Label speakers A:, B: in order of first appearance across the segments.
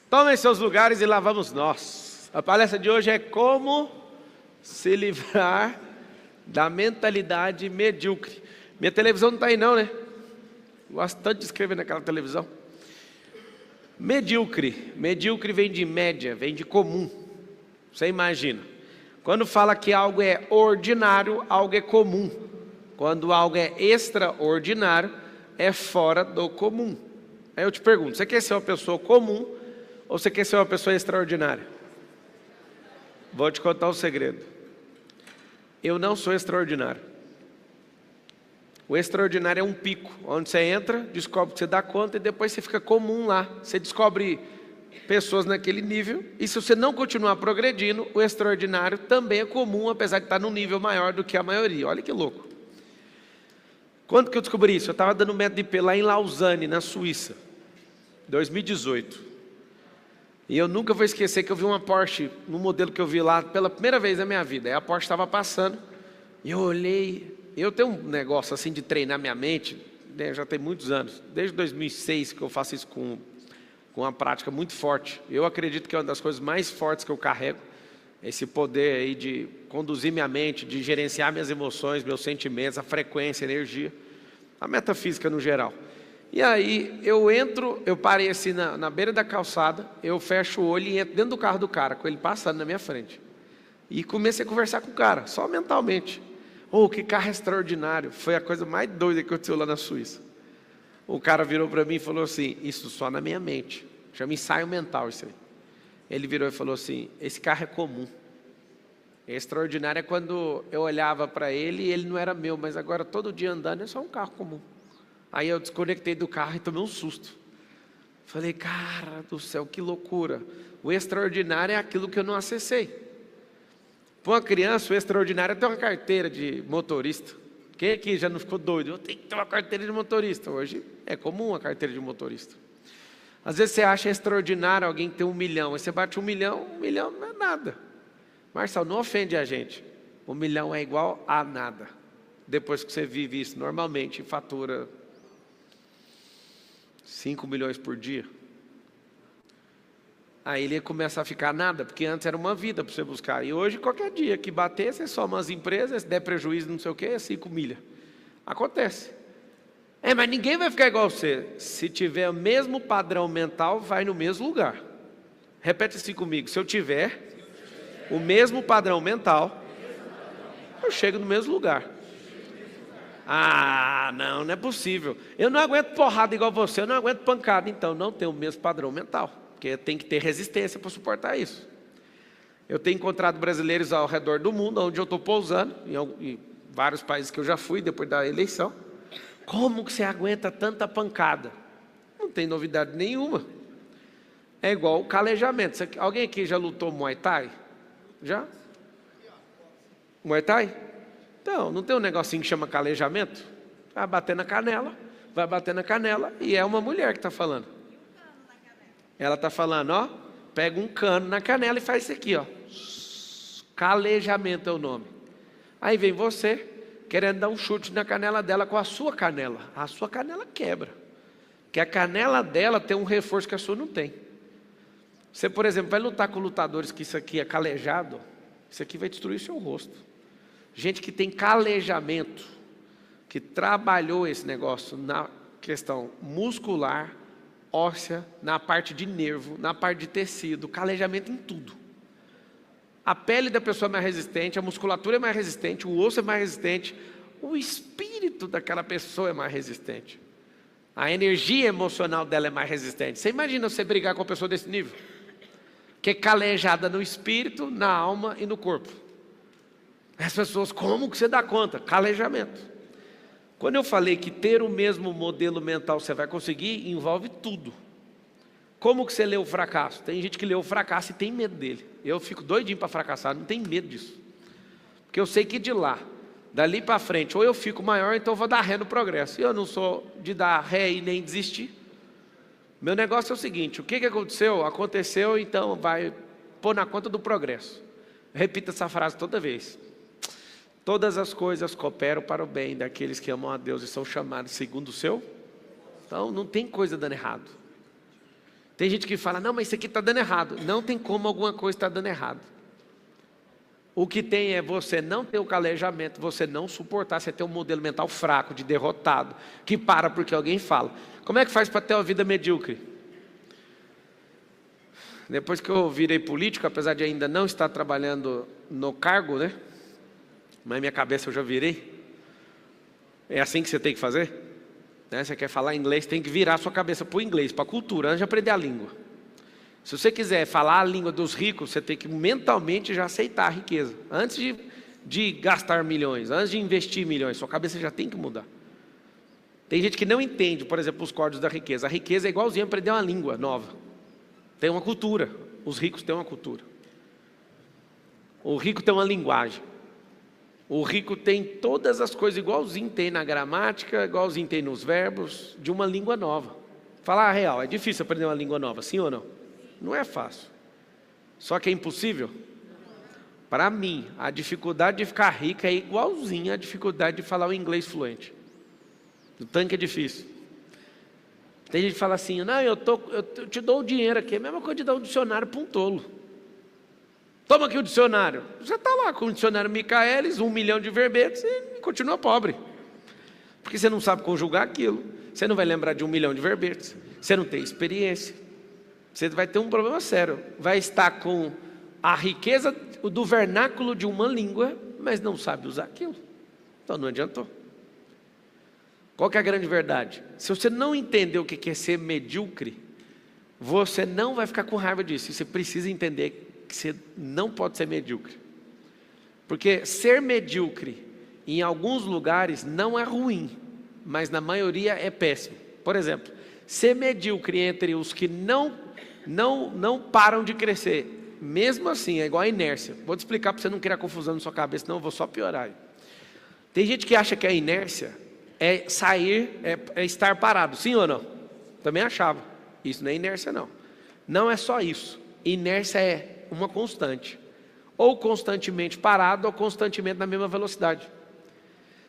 A: Tomem seus lugares e lá vamos nós. A palestra de hoje é como se livrar da mentalidade medíocre. Minha televisão não está aí não, né? Gosto tanto de escrever naquela televisão. Medíocre. Medíocre vem de média, vem de comum. Você imagina. Quando fala que algo é ordinário, algo é comum. Quando algo é extraordinário, é fora do comum. Aí eu te pergunto, você quer ser uma pessoa comum ou você quer ser uma pessoa extraordinária? Vou te contar um segredo. Eu não sou extraordinário. O extraordinário é um pico, onde você entra, descobre que você dá conta e depois você fica comum lá. Você descobre pessoas naquele nível e se você não continuar progredindo, o extraordinário também é comum, apesar de estar num nível maior do que a maioria. Olha que louco. Quando que eu descobri isso? Eu estava dando método IP lá em Lausanne, na Suíça, 2018. E eu nunca vou esquecer que eu vi uma Porsche, no modelo que eu vi lá, pela primeira vez na minha vida. Aí a Porsche estava passando, e eu olhei. Eu tenho um negócio assim de treinar minha mente, né, já tem muitos anos. Desde 2006 que eu faço isso com uma prática muito forte. Eu acredito que é uma das coisas mais fortes que eu carrego. Esse poder aí de conduzir minha mente, de gerenciar minhas emoções, meus sentimentos, a frequência, a energia. A metafísica no geral. E aí eu entro, eu parei assim na beira da calçada, eu fecho o olho e entro dentro do carro do cara, com ele passando na minha frente. E comecei a conversar com o cara, só mentalmente. Oh, que carro extraordinário. Foi a coisa mais doida que aconteceu lá na Suíça. O cara virou para mim e falou assim, isso só na minha mente. Chama ensaio mental isso aí. Ele virou e falou assim, esse carro é comum. Extraordinário é quando eu olhava para ele e ele não era meu, mas agora todo dia andando é só um carro comum. Aí eu desconectei do carro e tomei um susto. Falei, cara do céu, que loucura. O extraordinário é aquilo que eu não acessei. Para uma criança, o extraordinário é ter uma carteira de motorista. Quem aqui já não ficou doido? Eu tenho que ter uma carteira de motorista. Hoje é comum a carteira de motorista. Às vezes você acha extraordinário alguém ter 1 milhão. Aí você bate 1 milhão não é nada. Marcelo, não ofende a gente. 1 milhão é igual a nada. Depois que você vive isso normalmente, fatura 5 milhões por dia. Aí ele começa a ficar nada, porque antes era uma vida para você buscar. E hoje, qualquer dia que bater, você soma as empresas, se der prejuízo, não sei o quê, é 5 milhas. Acontece. Mas ninguém vai ficar igual a você. Se tiver o mesmo padrão mental, vai no mesmo lugar. Repete assim comigo. Se eu tiver o mesmo padrão mental, eu chego no mesmo lugar. Ah, não é possível. Eu não aguento porrada igual você, eu não aguento pancada. Então, não tem o mesmo padrão mental. Porque tem que ter resistência para suportar isso. Eu tenho encontrado brasileiros ao redor do mundo, onde eu estou pousando, em vários países que eu já fui depois da eleição. Como que você aguenta tanta pancada? Não tem novidade nenhuma. É igual o calejamento. Alguém aqui já lutou Muay Thai? Já? Muay Thai? Então, não tem um negocinho que chama calejamento? Vai bater na canela e é uma mulher que está falando. Ela está falando, ó, pega um cano na canela e faz isso aqui, ó. Calejamento é o nome. Aí vem você, querendo dar um chute na canela dela com a sua canela. A sua canela quebra. Porque a canela dela tem um reforço que a sua não tem. Você, por exemplo, vai lutar com lutadores que isso aqui é calejado, isso aqui vai destruir o seu rosto. Gente que tem calejamento, que trabalhou esse negócio na questão muscular, óssea, na parte de nervo, na parte de tecido, calejamento em tudo. A pele da pessoa é mais resistente, a musculatura é mais resistente, o osso é mais resistente, o espírito daquela pessoa é mais resistente. A energia emocional dela é mais resistente. Você imagina você brigar com uma pessoa desse nível? Que é calejada no espírito, na alma e no corpo. As pessoas, como que você dá conta? Calejamento. Quando eu falei que ter o mesmo modelo mental você vai conseguir, envolve tudo. Como que você lê o fracasso? Tem gente que lê o fracasso e tem medo dele. Eu fico doidinho para fracassar, não tenho medo disso. Porque eu sei que de lá, dali para frente, ou eu fico maior, então eu vou dar ré no progresso. E eu não sou de dar ré e nem desistir. Meu negócio é o seguinte, o que aconteceu? Aconteceu, então vai pôr na conta do progresso. Repita essa frase toda vez. Todas as coisas cooperam para o bem daqueles que amam a Deus e são chamados segundo o seu. Então não tem coisa dando errado. Tem gente que fala, não, mas isso aqui está dando errado. Não tem como alguma coisa estar dando errado. O que tem é você não ter o calejamento, você não suportar, você ter um modelo mental fraco, de derrotado, que para porque alguém fala. Como é que faz para ter uma vida medíocre? Depois que eu virei político, apesar de ainda não estar trabalhando no cargo, né? Mas minha cabeça eu já virei. É assim que você tem que fazer? Né? Você quer falar inglês, tem que virar sua cabeça para o inglês, para a cultura, antes de aprender a língua. Se você quiser falar a língua dos ricos, você tem que mentalmente já aceitar a riqueza. Antes de gastar milhões, antes de investir milhões, sua cabeça já tem que mudar. Tem gente que não entende, por exemplo, os códigos da riqueza. A riqueza é igualzinho a aprender uma língua nova. Tem uma cultura. Os ricos têm uma cultura. O rico tem uma linguagem. O rico tem todas as coisas igualzinho tem na gramática, igualzinho tem nos verbos, de uma língua nova. Falar a real, é difícil aprender uma língua nova, sim ou não? Não é fácil. Só que é impossível? Para mim, a dificuldade de ficar rico é igualzinha à dificuldade de falar o inglês fluente. O tanque é difícil. Tem gente que fala assim, não, eu te dou o dinheiro aqui, é a mesma coisa de dar um dicionário para um tolo. Toma aqui o dicionário. Você está lá com o dicionário Michaelis, 1 milhão de verbetes e continua pobre. Porque você não sabe conjugar aquilo, você não vai lembrar de 1 milhão de verbetes, você não tem experiência. Você vai ter um problema sério. Vai estar com a riqueza do vernáculo de uma língua, mas não sabe usar aquilo. Então não adiantou. Qual que é a grande verdade? Se você não entender o que é ser medíocre, você não vai ficar com raiva disso. Você precisa entender que você não pode ser medíocre. Porque ser medíocre em alguns lugares não é ruim, mas na maioria é péssimo. Por exemplo, ser medíocre entre os que não param de crescer, mesmo assim, é igual a inércia. Vou te explicar para você não criar confusão na sua cabeça, senão eu vou só piorar. Tem gente que acha que a inércia é sair, é estar parado, sim ou não? Também achava. Isso não é inércia não. Não é só isso. Inércia é uma constante. Ou constantemente parado, ou constantemente na mesma velocidade.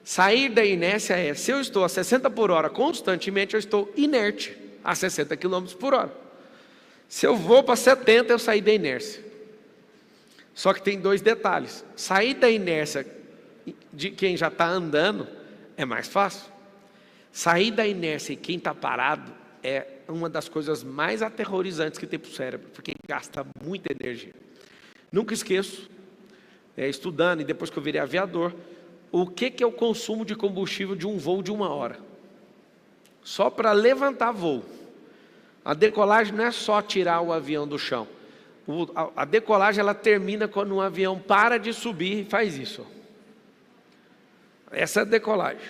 A: Sair da inércia é, se eu estou a 60 por hora constantemente, eu estou inerte a 60 km por hora. Se eu vou para 70, eu saí da inércia. Só que tem 2 detalhes. Sair da inércia de quem já está andando é mais fácil. Sair da inércia e quem está parado é uma das coisas mais aterrorizantes que tem para o cérebro, porque gasta muita energia. Nunca esqueço, estudando e depois que eu virei aviador, o que é o consumo de combustível de um voo de 1 hora? Só para levantar voo. A decolagem não é só tirar o avião do chão. A decolagem ela termina quando um avião para de subir e faz isso. Essa é a decolagem.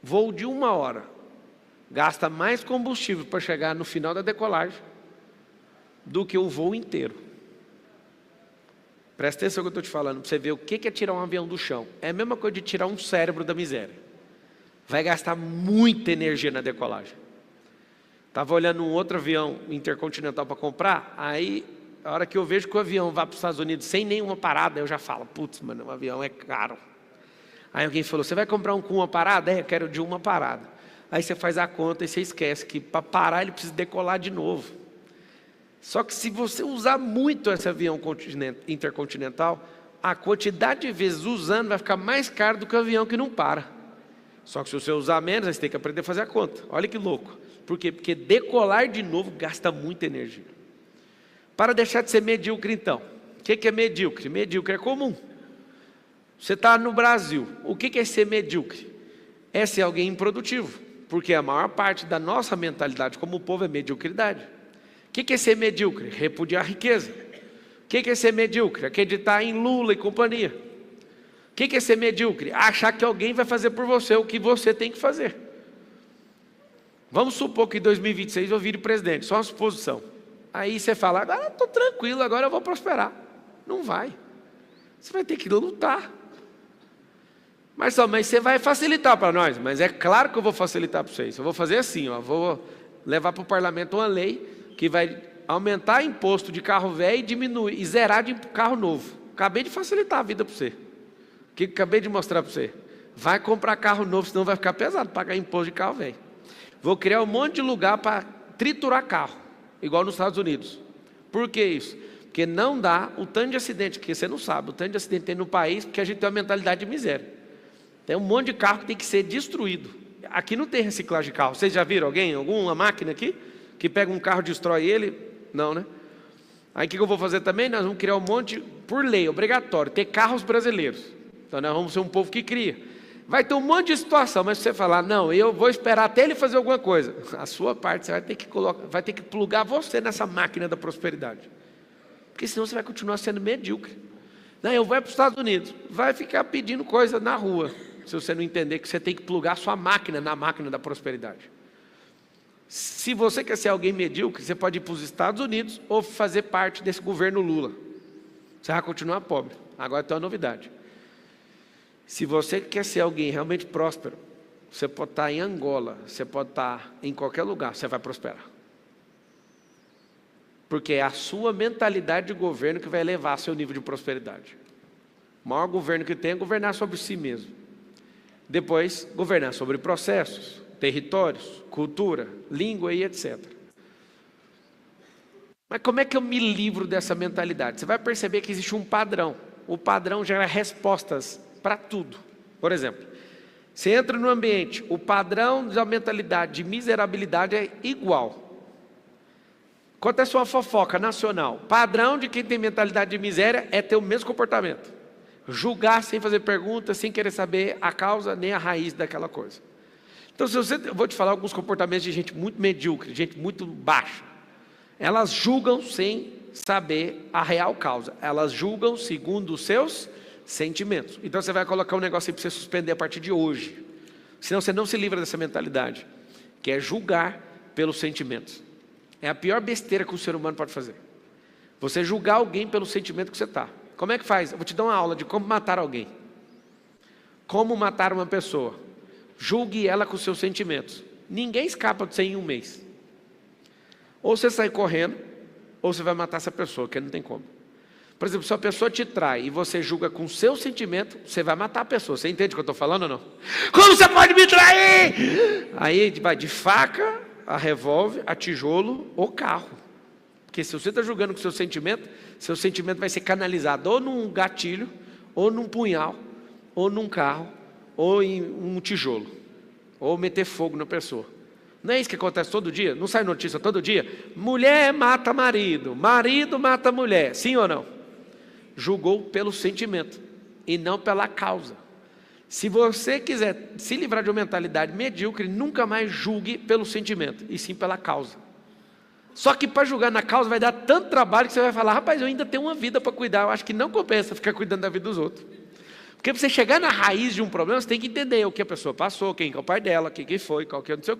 A: Voo de 1 hora. Gasta mais combustível para chegar no final da decolagem do que o voo inteiro. Presta atenção no que eu estou te falando, para você ver o que é tirar um avião do chão. É a mesma coisa de tirar um cérebro da miséria. Vai gastar muita energia na decolagem. Estava olhando um outro avião intercontinental para comprar, aí a hora que eu vejo que o avião vai para os Estados Unidos sem nenhuma parada, eu já falo, putz, mano, o avião é caro. Aí alguém falou, você vai comprar um com uma parada? Eu quero de uma parada. Aí você faz a conta e você esquece que para parar ele precisa decolar de novo. Só que se você usar muito esse avião intercontinental, a quantidade de vezes usando vai ficar mais caro do que o avião que não para. Só que se você usar menos, aí você tem que aprender a fazer a conta. Olha que louco. Por quê? Porque decolar de novo gasta muita energia. Para deixar de ser medíocre então. O que é medíocre? Medíocre é comum. Você está no Brasil. O que é ser medíocre? É ser alguém improdutivo. Porque a maior parte da nossa mentalidade como povo é mediocridade. O que é ser medíocre? Repudiar a riqueza. O que é ser medíocre? Acreditar em Lula e companhia. O que é ser medíocre? Achar que alguém vai fazer por você o que você tem que fazer. Vamos supor que em 2026 eu vire presidente, só uma suposição. Aí você fala, agora eu estou tranquilo, agora eu vou prosperar. Não vai. Você vai ter que lutar. Mas você vai facilitar para nós. Mas é claro que eu vou facilitar para vocês. Eu vou fazer assim, vou levar para o parlamento uma lei que vai aumentar imposto de carro velho e diminuir, e zerar de carro novo. Acabei de facilitar a vida para você. O que acabei de mostrar para você? Vai comprar carro novo, senão vai ficar pesado pagar imposto de carro velho. Vou criar um monte de lugar para triturar carro, igual nos Estados Unidos. Por que isso? Porque não dá o tanto de acidente, que você não sabe, o tanto de acidente que tem no país, porque a gente tem uma mentalidade de miséria. Tem um monte de carro que tem que ser destruído. Aqui não tem reciclagem de carro. Vocês já viram alguém, alguma máquina aqui, que pega um carro e destrói ele? Não, né? Aí o que eu vou fazer também? Nós vamos criar um monte, por lei, obrigatório, ter carros brasileiros. Então nós vamos ser um povo que cria. Vai ter um monte de situação, mas se você falar, não, eu vou esperar até ele fazer alguma coisa, a sua parte você vai ter que plugar você nessa máquina da prosperidade. Porque senão você vai continuar sendo medíocre. Não, eu vou para os Estados Unidos, vai ficar pedindo coisa na rua, se você não entender que você tem que plugar sua máquina na máquina da prosperidade. Se você quer ser alguém medíocre, você pode ir para os Estados Unidos ou fazer parte desse governo Lula. Você vai continuar pobre. Agora tem uma novidade. Se você quer ser alguém realmente próspero, você pode estar em Angola, você pode estar em qualquer lugar, você vai prosperar. Porque é a sua mentalidade de governo que vai elevar seu nível de prosperidade. O maior governo que tem é governar sobre si mesmo. Depois, governar sobre processos, territórios, cultura, língua e etc. Mas como é que eu me livro dessa mentalidade? Você vai perceber que existe um padrão. O padrão gera respostas para tudo. Por exemplo, você entra no ambiente, o padrão da mentalidade de miserabilidade é igual. Acontece uma fofoca nacional. Padrão de quem tem mentalidade de miséria é ter o mesmo comportamento. Julgar sem fazer perguntas, sem querer saber a causa nem a raiz daquela coisa. Então, eu vou te falar alguns comportamentos de gente muito medíocre, gente muito baixa. Elas julgam sem saber a real causa. Elas julgam segundo os seus sentimentos. Então, você vai colocar um negócio aí para você suspender a partir de hoje. Senão você não se livra dessa mentalidade, que é julgar pelos sentimentos. É a pior besteira que o ser humano pode fazer. Você julgar alguém pelo sentimento que você está. Como é que faz? Eu vou te dar uma aula de como matar alguém. Como matar uma pessoa. Julgue ela com os seus sentimentos. Ninguém escapa de você em um mês. Ou você sai correndo, ou você vai matar essa pessoa, que não tem como. Por exemplo, se a pessoa te trai e você julga com o seu sentimento, você vai matar a pessoa. Você entende o que eu estou falando ou não? Como você pode me trair? Aí vai de faca, a revólver, a tijolo ou carro. Porque se você está julgando com o seu sentimento vai ser canalizado ou num gatilho, ou num punhal, ou num carro, ou em um tijolo, ou meter fogo na pessoa. Não é isso que acontece todo dia? Não sai notícia todo dia? Mulher mata marido, marido mata mulher, sim ou não? Julgou pelo sentimento e não pela causa. Se você quiser se livrar de uma mentalidade medíocre, nunca mais julgue pelo sentimento, e sim pela causa. Só que para julgar na causa vai dar tanto trabalho que você vai falar, rapaz, eu ainda tenho uma vida para cuidar, eu acho que não compensa ficar cuidando da vida dos outros. Porque para você chegar na raiz de um problema, você tem que entender o que a pessoa passou, quem é o pai dela, quem que foi, qual que é não sei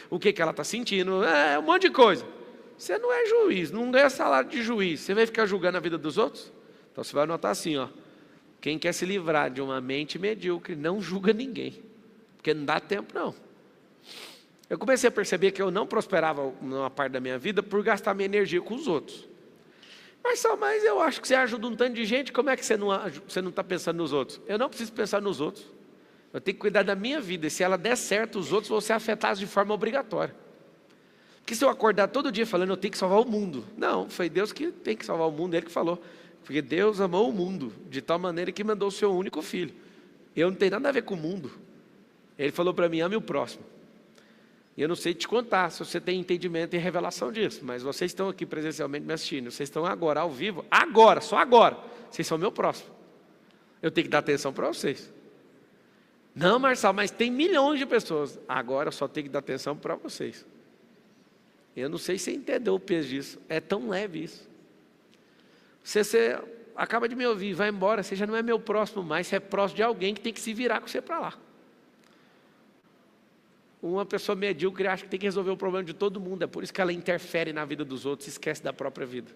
A: o que ela está sentindo, um monte de coisa. Você não é juiz, não ganha salário de juiz, você vai ficar julgando a vida dos outros? Então você vai anotar assim, ó, quem quer se livrar de uma mente medíocre, não julga ninguém, porque não dá tempo não. Eu comecei a perceber que eu não prosperava numa parte da minha vida por gastar minha energia com os outros. Mas eu acho que você ajuda um tanto de gente, como é que você não está pensando nos outros? Eu não preciso pensar nos outros. Eu tenho que cuidar da minha vida, e se ela der certo, os outros vão ser afetados de forma obrigatória. Porque se eu acordar todo dia falando, eu tenho que salvar o mundo. Não, foi Deus que tem que salvar o mundo, Ele que falou. Porque Deus amou o mundo, de tal maneira que mandou o seu único filho. Eu não tenho nada a ver com o mundo. Ele falou para mim, ame o próximo. E eu não sei te contar se você tem entendimento e revelação disso, mas vocês estão aqui presencialmente me assistindo, vocês estão agora ao vivo, agora, só agora, vocês são meu próximo. Eu tenho que dar atenção para vocês. Não, Marçal, mas tem milhões de pessoas. Agora eu só tenho que dar atenção para vocês. Eu não sei se você entendeu o peso disso, é tão leve isso. Você acaba de me ouvir, vai embora, você já não é meu próximo mais, você é próximo de alguém que tem que se virar com você para lá. Uma pessoa medíocre acha que tem que resolver o problema de todo mundo, é por isso que ela interfere na vida dos outros e esquece da própria vida.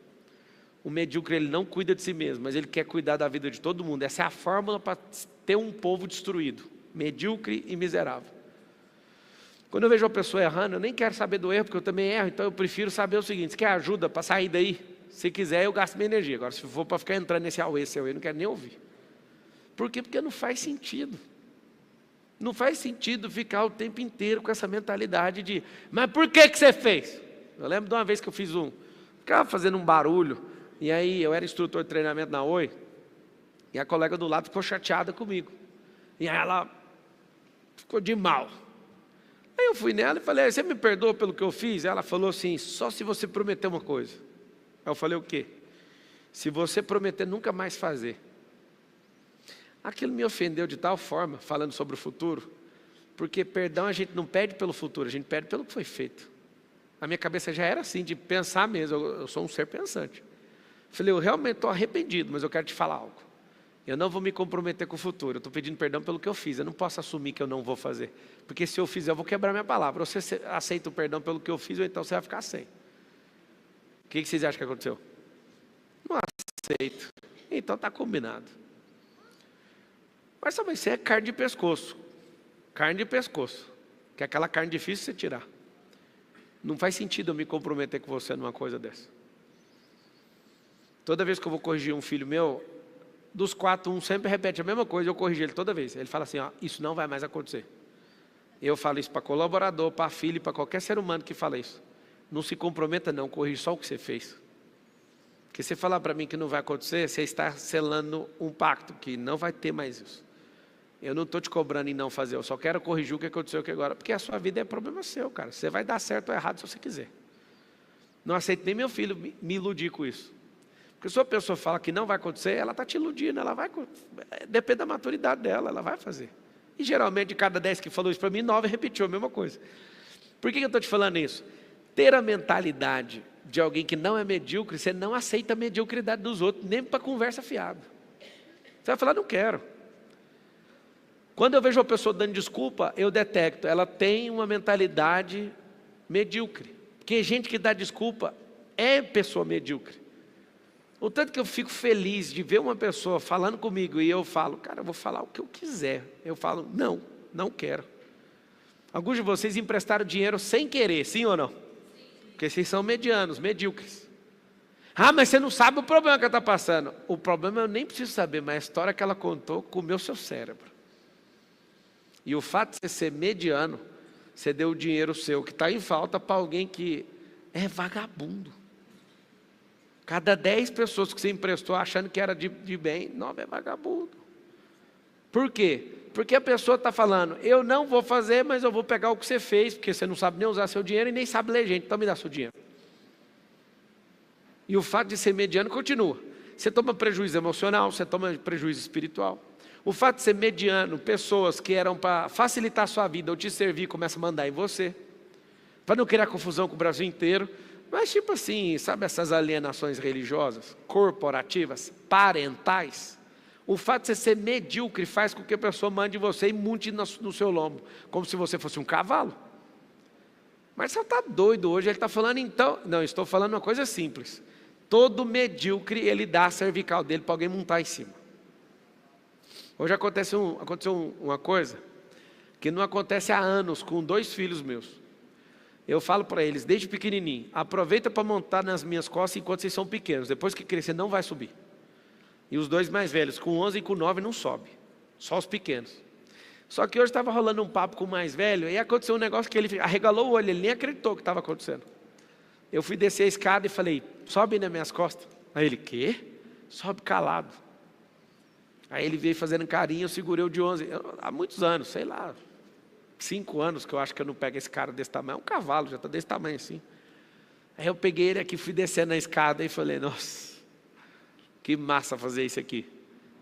A: O medíocre, ele não cuida de si mesmo, mas ele quer cuidar da vida de todo mundo. Essa é a fórmula para ter um povo destruído, medíocre e miserável. Quando eu vejo uma pessoa errando, eu nem quero saber do erro, porque eu também erro, então eu prefiro saber o seguinte, você quer ajuda para sair daí? Se quiser, eu gasto minha energia. Agora, se for para ficar entrando nesse auê, eu não quero nem ouvir. Por quê? Porque não faz sentido. Não faz sentido ficar o tempo inteiro com essa mentalidade de, mas por que você fez? Eu lembro de uma vez que eu ficava fazendo um barulho, e aí eu era instrutor de treinamento na Oi, e a colega do lado ficou chateada comigo. E aí ela ficou de mal. Aí eu fui nela e falei, você me perdoa pelo que eu fiz? Ela falou assim, só se você prometer uma coisa. Aí eu falei, o quê? Se você prometer nunca mais fazer. Aquilo me ofendeu de tal forma, falando sobre o futuro, porque perdão a gente não pede pelo futuro, a gente pede pelo que foi feito. A minha cabeça já era assim, de pensar mesmo, eu sou um ser pensante. Falei, eu realmente estou arrependido, mas eu quero te falar algo. Eu não vou me comprometer com o futuro, eu estou pedindo perdão pelo que eu fiz, eu não posso assumir que eu não vou fazer. Porque se eu fizer, eu vou quebrar minha palavra. Ou você aceita o perdão pelo que eu fiz, ou então você vai ficar sem. O que vocês acham que aconteceu? Não aceito. Então está combinado. Mas também isso é carne de pescoço. Carne de pescoço. Que é aquela carne difícil de você tirar. Não faz sentido eu me comprometer com você numa coisa dessa. Toda vez que eu vou corrigir um filho meu, dos 4, um sempre repete a mesma coisa, eu corrijo ele toda vez. Ele fala assim, ó, isso não vai mais acontecer. Eu falo isso para colaborador, para filho, para qualquer ser humano que fala isso. Não se comprometa não, corrija só o que você fez. Porque se falar para mim que não vai acontecer, você está selando um pacto, que não vai ter mais isso. Eu não estou te cobrando em não fazer, eu só quero corrigir o que aconteceu aqui agora. Porque a sua vida é problema seu, cara. Você vai dar certo ou errado se você quiser. Não aceito nem meu filho me iludir com isso. Porque se a pessoa fala que não vai acontecer, ela está te iludindo, depende da maturidade dela, ela vai fazer. E geralmente de cada 10 que falou isso para mim, 9 repetiu a mesma coisa. Por que eu estou te falando isso? Ter a mentalidade de alguém que não é medíocre, você não aceita a mediocridade dos outros, nem para conversa fiada. Você vai falar, não quero. Quando eu vejo uma pessoa dando desculpa, eu detecto, ela tem uma mentalidade medíocre. Porque gente que dá desculpa é pessoa medíocre. O tanto que eu fico feliz de ver uma pessoa falando comigo e eu falo, cara, eu vou falar o que eu quiser. Eu falo, não quero. Alguns de vocês emprestaram dinheiro sem querer, sim ou não? Porque vocês são medianos, medíocres. Ah, mas você não sabe o problema que ela está passando. O problema eu nem preciso saber, mas a história que ela contou comeu seu cérebro. E o fato de você ser mediano, você deu o dinheiro seu que está em falta para alguém que é vagabundo. Cada 10 pessoas que você emprestou achando que era de bem, 9 é vagabundo. Por quê? Porque a pessoa está falando, eu não vou fazer, mas eu vou pegar o que você fez, porque você não sabe nem usar seu dinheiro e nem sabe ler gente, então me dá seu dinheiro. E o fato de ser mediano continua. Você toma prejuízo emocional, você toma prejuízo espiritual. O fato de ser mediano, pessoas que eram para facilitar a sua vida ou te servir, começam a mandar em você. Para não criar confusão com o Brasil inteiro. Mas tipo assim, sabe essas alienações religiosas, corporativas, parentais? O fato de você ser medíocre faz com que a pessoa mande você e monte no seu lombo, como se você fosse um cavalo. Mas você está doido hoje, ele está falando então... Não, estou falando uma coisa simples. Todo medíocre, ele dá a cervical dele para alguém montar em cima. Hoje aconteceu uma coisa que não acontece há anos com 2 filhos meus. Eu falo para eles, desde pequenininho, aproveita para montar nas minhas costas enquanto vocês são pequenos. Depois que crescer, não vai subir. E os 2 mais velhos, com 11 e com 9, não sobe. Só os pequenos. Só que hoje estava rolando um papo com o mais velho, e aconteceu um negócio que ele arregalou o olho, ele nem acreditou que estava acontecendo. Eu fui descer a escada e falei, sobe nas minhas costas. Aí ele, quê? Sobe calado. Aí ele veio fazendo carinho, eu segurei o de 11, há muitos anos, sei lá, 5 anos que eu acho que eu não pego esse cara desse tamanho, é um cavalo, já está desse tamanho assim. Aí eu peguei ele aqui, fui descendo na escada e falei, nossa, que massa fazer isso aqui.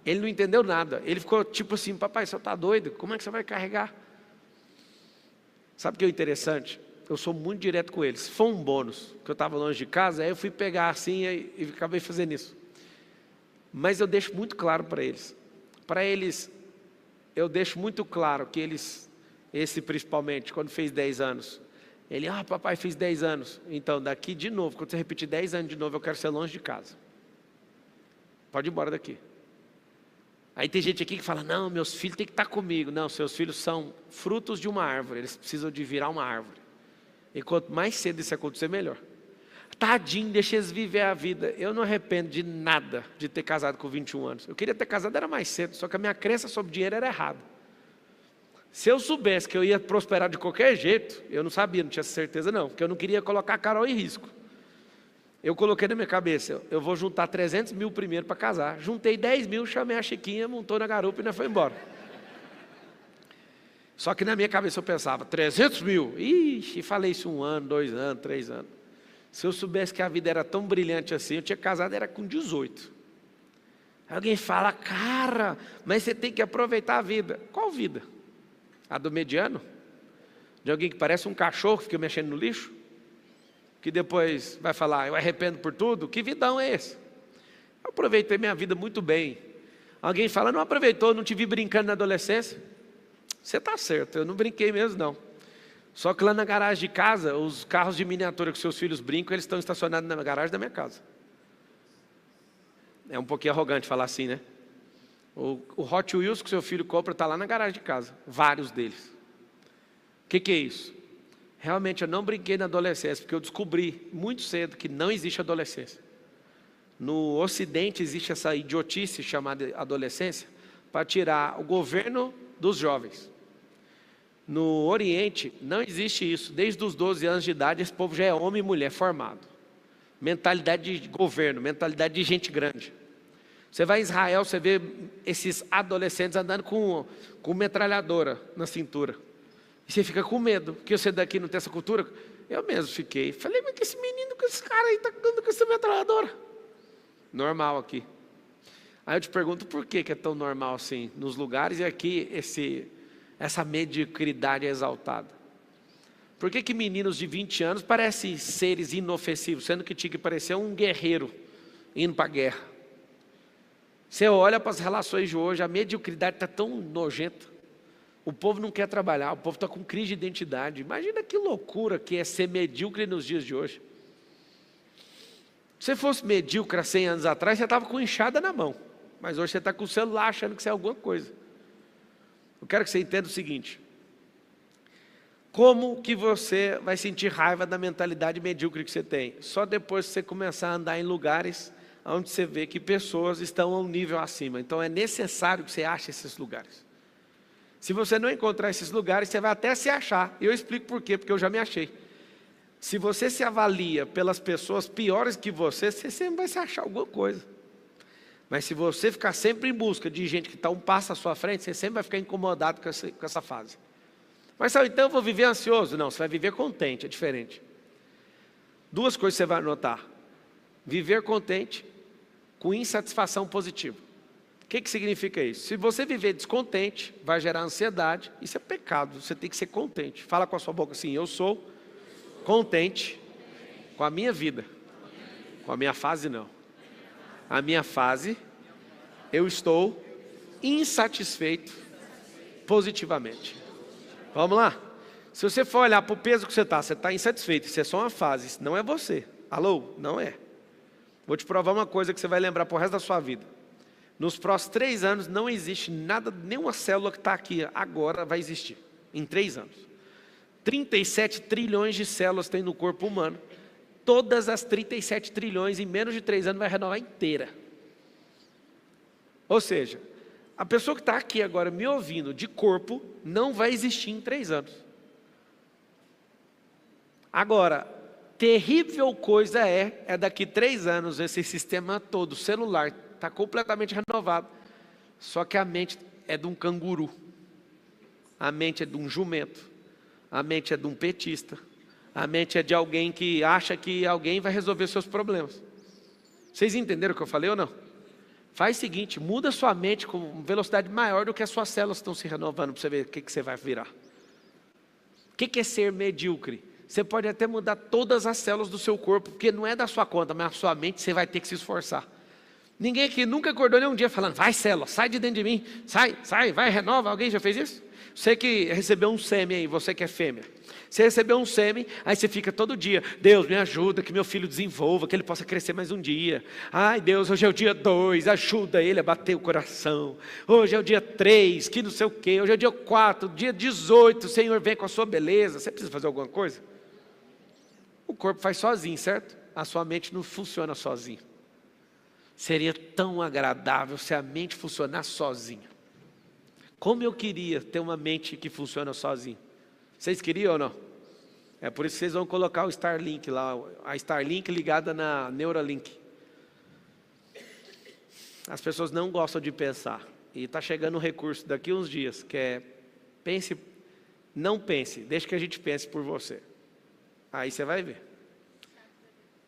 A: Ele não entendeu nada, ele ficou tipo assim, papai, você está doido? Como é que você vai carregar? Sabe o que é interessante? Eu sou muito direto com eles. Foi um bônus, que eu estava longe de casa, aí eu fui pegar assim e acabei fazendo isso. Mas eu deixo muito claro para eles. Para eles, eu deixo muito claro que eles... Esse principalmente, quando fez 10 anos. Ele, papai, fiz 10 anos. Então, daqui de novo, quando você repetir 10 anos de novo, eu quero ser longe de casa. Pode ir embora daqui. Aí tem gente aqui que fala, não, meus filhos têm que estar comigo. Não, seus filhos são frutos de uma árvore. Eles precisam de virar uma árvore. E quanto mais cedo isso acontecer, melhor. Tadinho, deixa eles viver a vida. Eu não arrependo de nada de ter casado com 21 anos. Eu queria ter casado, era mais cedo. Só que a minha crença sobre dinheiro era errada. Se eu soubesse que eu ia prosperar de qualquer jeito, eu não sabia, não tinha certeza não, porque eu não queria colocar a Carol em risco. Eu coloquei na minha cabeça, eu vou juntar 300 mil primeiro para casar. Juntei 10 mil, chamei a Chiquinha, montou na garupa e nós foi embora. Só que na minha cabeça eu pensava, 300 mil? Ixi, falei isso 1 ano, 2 anos, 3 anos. Se eu soubesse que a vida era tão brilhante assim, eu tinha casado, era com 18. Alguém fala, cara, mas você tem que aproveitar a vida. Qual vida? A do mediano? De alguém que parece um cachorro que fica mexendo no lixo? Que depois vai falar, eu arrependo por tudo? Que vidão é esse? Eu aproveitei minha vida muito bem. Alguém fala, não aproveitou, não te vi brincando na adolescência? Você está certo, eu não brinquei mesmo não. Só que lá na garagem de casa, os carros de miniatura que seus filhos brincam, eles estão estacionados na garagem da minha casa. É um pouquinho arrogante falar assim, né? O Hot Wheels que seu filho compra está lá na garagem de casa. Vários deles. O que é isso? Realmente eu não brinquei na adolescência, porque eu descobri muito cedo que não existe adolescência. No Ocidente existe essa idiotice chamada adolescência para tirar o governo dos jovens. No Oriente não existe isso. Desde os 12 anos de idade esse povo já é homem e mulher formado. Mentalidade de governo, mentalidade de gente grande. Você vai em Israel, você vê esses adolescentes andando com metralhadora na cintura. E você fica com medo, porque você daqui não tem essa cultura. Eu mesmo fiquei. Falei, mas que esse menino, que esse cara aí está andando com essa metralhadora? Normal aqui. Aí eu te pergunto, por que é tão normal assim nos lugares e aqui essa mediocridade é exaltada? Por que meninos de 20 anos parecem seres inofensivos, sendo que tinha que parecer um guerreiro indo para a guerra? Você olha para as relações de hoje, a mediocridade está tão nojenta. O povo não quer trabalhar, o povo está com crise de identidade. Imagina que loucura que é ser medíocre nos dias de hoje. Se você fosse medíocre há 100 anos atrás, você estava com enxada na mão. Mas hoje você está com o celular achando que você é alguma coisa. Eu quero que você entenda o seguinte. Como que você vai sentir raiva da mentalidade medíocre que você tem? Só depois que você começar a andar em lugares onde você vê que pessoas estão a um nível acima. Então é necessário que você ache esses lugares. Se você não encontrar esses lugares, você vai até se achar. E eu explico por quê, porque eu já me achei. Se você se avalia pelas pessoas piores que você sempre vai se achar alguma coisa. Mas se você ficar sempre em busca de gente que está um passo à sua frente, você sempre vai ficar incomodado com essa fase. Mas então eu vou viver ansioso? Não, você vai viver contente, é diferente. 2 coisas você vai notar. Viver contente com insatisfação positiva. O que significa isso? Se você viver descontente, vai gerar ansiedade. Isso é pecado, você tem que ser contente. Fala com a sua boca assim, eu sou contente com a minha vida. Com a minha fase não. A minha fase, eu estou insatisfeito positivamente. Vamos lá? Se você for olhar para o peso que você está insatisfeito. Isso é só uma fase, isso não é você. Alô? Não é. Vou te provar uma coisa que você vai lembrar para o resto da sua vida. Nos próximos 3 anos não existe nada, nenhuma célula que está aqui agora vai existir. Em 3 anos. 37 trilhões de células tem no corpo humano. Todas as 37 trilhões em menos de 3 anos vai renovar inteira. Ou seja, a pessoa que está aqui agora me ouvindo de corpo não vai existir em 3 anos. Agora, terrível coisa é daqui 3 anos esse sistema todo, celular, está completamente renovado. Só que a mente é de um canguru. A mente é de um jumento. A mente é de um petista. A mente é de alguém que acha que alguém vai resolver seus problemas. Vocês entenderam o que eu falei ou não? Faz o seguinte, muda a sua mente com velocidade maior do que as suas células estão se renovando para você ver o que você vai virar. O que é ser medíocre? Você pode até mudar todas as células do seu corpo, porque não é da sua conta, mas a sua mente você vai ter que se esforçar. Ninguém aqui nunca acordou nem um dia falando, vai célula, sai de dentro de mim, sai, vai, renova. Alguém já fez isso? Você que recebeu um sêmen aí, você que é fêmea. Você recebeu um sêmen, aí você fica todo dia, Deus me ajuda, que meu filho desenvolva, que ele possa crescer mais um dia. Ai Deus, hoje é o dia 2, ajuda ele a bater o coração. Hoje é o dia 3, que não sei o quê. Hoje é o dia 4, dia 18, o Senhor vem com a sua beleza. Você precisa fazer alguma coisa? O corpo faz sozinho, certo? A sua mente não funciona sozinha. Seria tão agradável se a mente funcionasse sozinha. Como eu queria ter uma mente que funciona sozinho. Vocês queriam ou não? É por isso que vocês vão colocar o Starlink lá, a Starlink ligada na Neuralink. As pessoas não gostam de pensar. E está chegando um recurso daqui uns dias, que é, não pense, deixe que a gente pense por você. Aí você vai ver.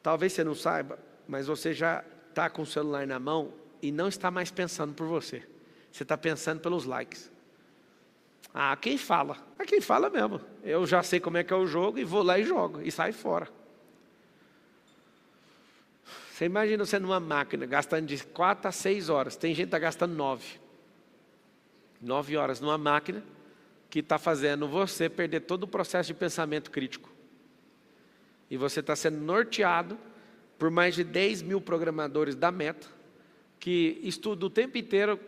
A: Talvez você não saiba, mas você já está com o celular na mão e não está mais pensando por você. Você está pensando pelos likes. Ah, quem fala? É quem fala mesmo. Eu já sei como é que é o jogo e vou lá e jogo. E sai fora. Você imagina você numa máquina gastando de 4 a 6 horas. Tem gente que está gastando 9. 9 horas numa máquina que está fazendo você perder todo o processo de pensamento crítico. E você está sendo norteado por mais de 10 mil programadores da Meta, que estudam o tempo inteiro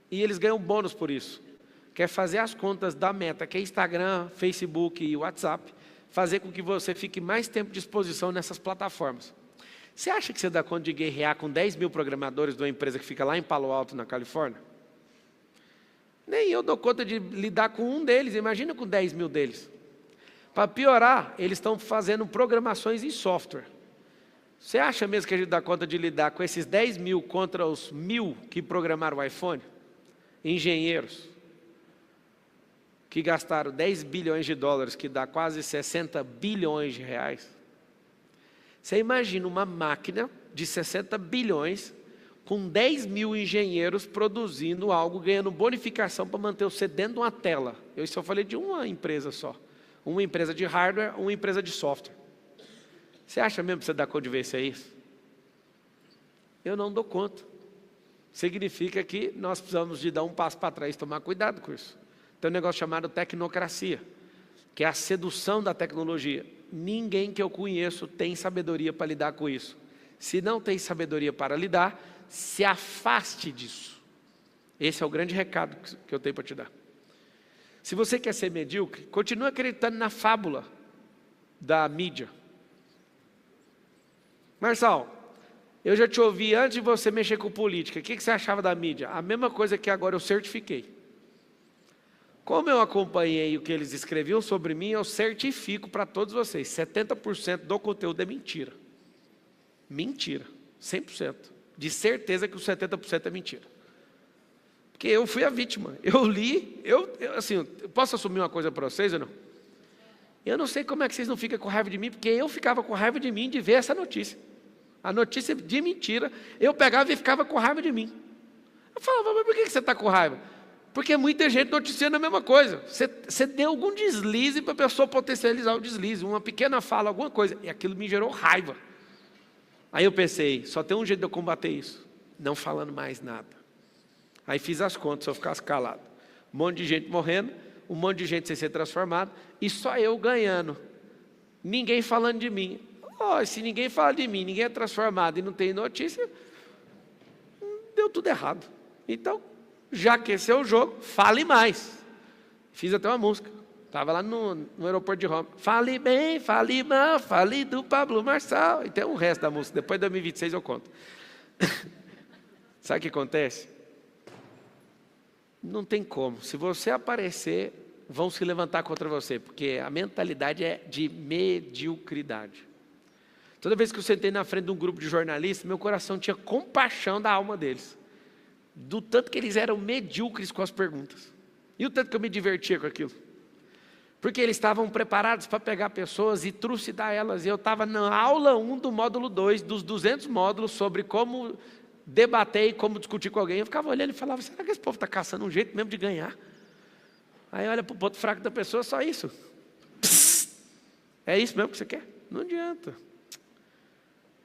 A: e eles ganham bônus por isso. Quer fazer as contas da Meta, que é Instagram, Facebook e WhatsApp, fazer com que você fique mais tempo de exposição nessas plataformas. Você acha que você dá conta de guerrear com 10 mil programadores de uma empresa que fica lá em Palo Alto, na Califórnia? Nem eu dou conta de lidar com um deles, imagina com 10 mil deles. Para piorar, eles estão fazendo programações em software. Você acha mesmo que a gente dá conta de lidar com esses 10 mil contra os 1000 que programaram o iPhone? Engenheiros que gastaram 10 bilhões de dólares, que dá quase 60 bilhões de reais. Você imagina uma máquina de 60 bilhões com 10 mil engenheiros produzindo algo, ganhando bonificação para manter você dentro de uma tela. Eu só falei de uma empresa só. Uma empresa de hardware, uma empresa de software. Você acha mesmo que você dá conta de ver isso aí? Eu não dou conta. Significa que nós precisamos de dar um passo para trás e tomar cuidado com isso. Tem um negócio chamado tecnocracia, que é a sedução da tecnologia. Ninguém que eu conheço tem sabedoria para lidar com isso. Se não tem sabedoria para lidar, se afaste disso. Esse é o grande recado que eu tenho para te dar. Se você quer ser medíocre, continue acreditando na fábula da mídia. Marçal, eu já te ouvi antes de você mexer com política. O que você achava da mídia? A mesma coisa que agora eu certifiquei. Como eu acompanhei o que eles escreviam sobre mim, eu certifico para todos vocês, 70% do conteúdo é mentira. Mentira, 100%. De certeza que os 70% é mentira. Porque eu fui a vítima. Eu li, assim, posso assumir uma coisa para vocês ou não? Eu não sei como é que vocês não ficam com raiva de mim, porque eu ficava com raiva de mim de ver essa notícia. A notícia de mentira, eu pegava e ficava com raiva de mim. Eu falava, mas por que você está com raiva? Porque muita gente noticiando a mesma coisa. Você deu algum deslize para a pessoa potencializar o deslize, uma pequena fala, alguma coisa, e aquilo me gerou raiva. Aí eu pensei, só tem um jeito de eu combater isso, não falando mais nada. Aí fiz as contas, se eu ficasse calado. Um monte de gente morrendo, um monte de gente sem ser transformado, e só eu ganhando. Ninguém falando de mim. Oh, se ninguém fala de mim, ninguém é transformado e não tem notícia, deu tudo errado. Então, já que esse é o jogo, fale mais. Fiz até uma música. Estava lá no aeroporto de Roma. Fale bem, fale mal, fale do Pablo Marçal. E tem o resto da música. Depois de 2026 eu conto. Sabe o que acontece? Não tem como. Se você aparecer, vão se levantar contra você. Porque a mentalidade é de mediocridade. Toda vez que eu sentei na frente de um grupo de jornalistas, meu coração tinha compaixão da alma deles. Do tanto que eles eram medíocres com as perguntas. E o tanto que eu me divertia com aquilo. Porque eles estavam preparados para pegar pessoas e trucidar elas. E eu estava na aula 1 do módulo 2, dos 200 módulos, sobre como debater e como discutir com alguém. Eu ficava olhando e falava, será que esse povo está caçando um jeito mesmo de ganhar? Aí olha para o ponto fraco da pessoa, só isso. Psst. É isso mesmo que você quer? Não adianta.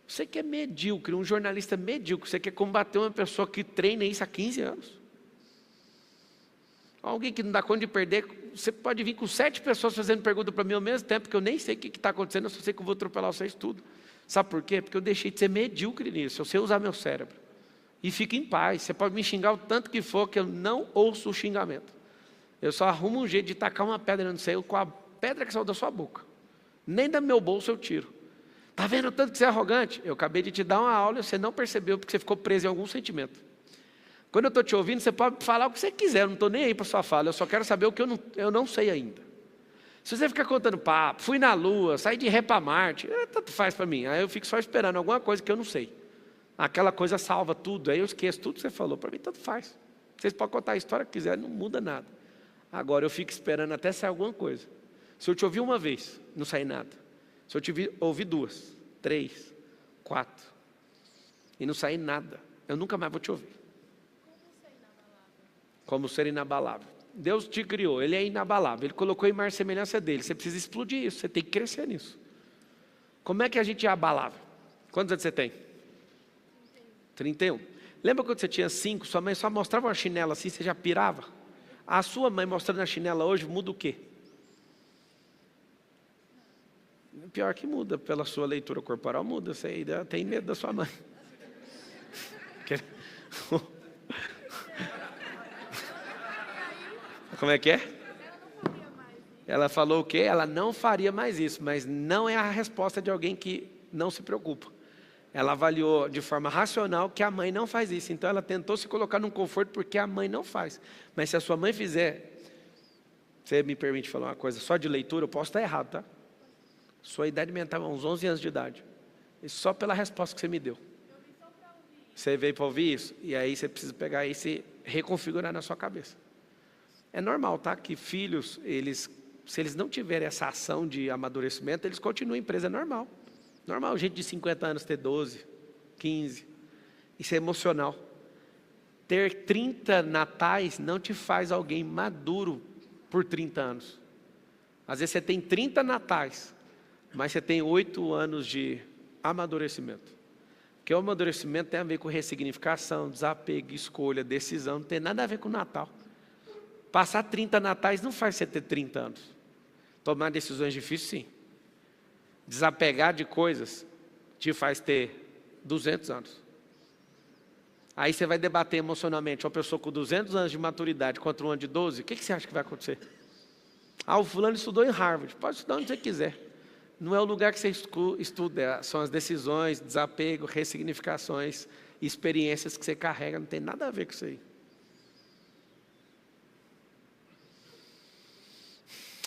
A: Você que é medíocre, um jornalista medíocre, você quer combater uma pessoa que treina isso há 15 anos. Alguém que não dá conta de perder, você pode vir com 7 pessoas fazendo pergunta para mim ao mesmo tempo, que eu nem sei o que está acontecendo, eu só sei que eu vou atropelar vocês tudo. Sabe por quê? Porque eu deixei de ser medíocre nisso, eu sei usar meu cérebro. E fique em paz, você pode me xingar o tanto que for, que eu não ouço o xingamento. Eu só arrumo um jeito de tacar uma pedra no céu com a pedra que saiu da sua boca. Nem do meu bolso eu tiro. Está vendo o tanto que você é arrogante? Eu acabei de te dar uma aula e você não percebeu porque você ficou preso em algum sentimento. Quando eu estou te ouvindo, você pode falar o que você quiser, eu não estou nem aí para sua fala, eu só quero saber o que eu não sei ainda. Se você ficar contando papo, fui na Lua, saí de ré para Marte, tanto faz para mim. Aí eu fico só esperando alguma coisa que eu não sei. Aquela coisa salva tudo, aí eu esqueço tudo que você falou. Para mim, tanto faz. Vocês podem contar a história que quiser, não muda nada. Agora eu fico esperando até sair alguma coisa. Se eu te ouvir uma vez, não sair nada. Se eu te ouvir 2, 3, 4, e não sair nada, eu nunca mais vou te ouvir. Como ser inabalável. Deus te criou, Ele é inabalável, Ele colocou em imagem e semelhança dEle. Você precisa explodir isso, você tem que crescer nisso. Como é que a gente é abalável? Quantos anos você tem? 31. Lembra quando você tinha 5, sua mãe só mostrava uma chinela assim, você já pirava? A sua mãe mostrando a chinela hoje muda o quê? Pior que muda, pela sua leitura corporal muda, você ainda tem medo da sua mãe. Como é que é? Ela falou o quê? Ela não faria mais isso, mas não é a resposta de alguém que não se preocupa. Ela avaliou de forma racional que a mãe não faz isso, então ela tentou se colocar num conforto porque a mãe não faz. Mas se a sua mãe fizer, você me permite falar uma coisa, só de leitura, eu posso estar errado, tá? Sua idade mental é uns 11 anos de idade. E só pela resposta que você me deu. Você veio para ouvir isso? E aí você precisa pegar e se reconfigurar na sua cabeça. É normal, tá? Que filhos, se eles não tiverem essa ação de amadurecimento, eles continuam em empresa, é normal. Normal, gente de 50 anos ter 12, 15. Isso é emocional. Ter 30 natais não te faz alguém maduro por 30 anos. Às vezes você tem 30 natais, mas você tem 8 anos de amadurecimento. Porque o amadurecimento tem a ver com ressignificação, desapego, escolha, decisão, não tem nada a ver com o Natal. Passar 30 natais não faz você ter 30 anos. Tomar decisões difíceis, sim. Desapegar de coisas te faz ter 200 anos. Aí você vai debater emocionalmente uma pessoa com 200 anos de maturidade contra um ano de 12, o que você acha que vai acontecer? O fulano estudou em Harvard, pode estudar onde você quiser. Não é o lugar que você estuda, são as decisões, desapego, ressignificações, experiências que você carrega, não tem nada a ver com isso aí.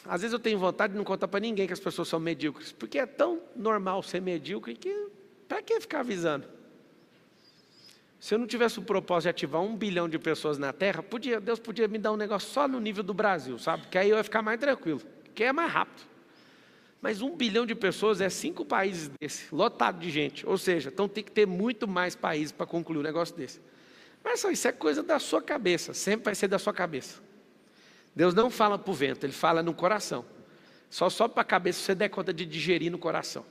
A: Às vezes eu tenho vontade de não contar para ninguém que as pessoas são medíocres, porque é tão normal ser medíocre que, para que ficar avisando? Se eu não tivesse o propósito de ativar 1 bilhão de pessoas na Terra, Deus podia me dar um negócio só no nível do Brasil, sabe? Que aí eu ia ficar mais tranquilo, que é mais rápido. Mas 1 bilhão de pessoas é 5 países desse, lotado de gente. Ou seja, então tem que ter muito mais países para concluir um negócio desse. Mas só isso é coisa da sua cabeça, sempre vai ser da sua cabeça. Deus não fala para o vento, Ele fala no coração. Só sobe para a cabeça se você der conta de digerir no coração.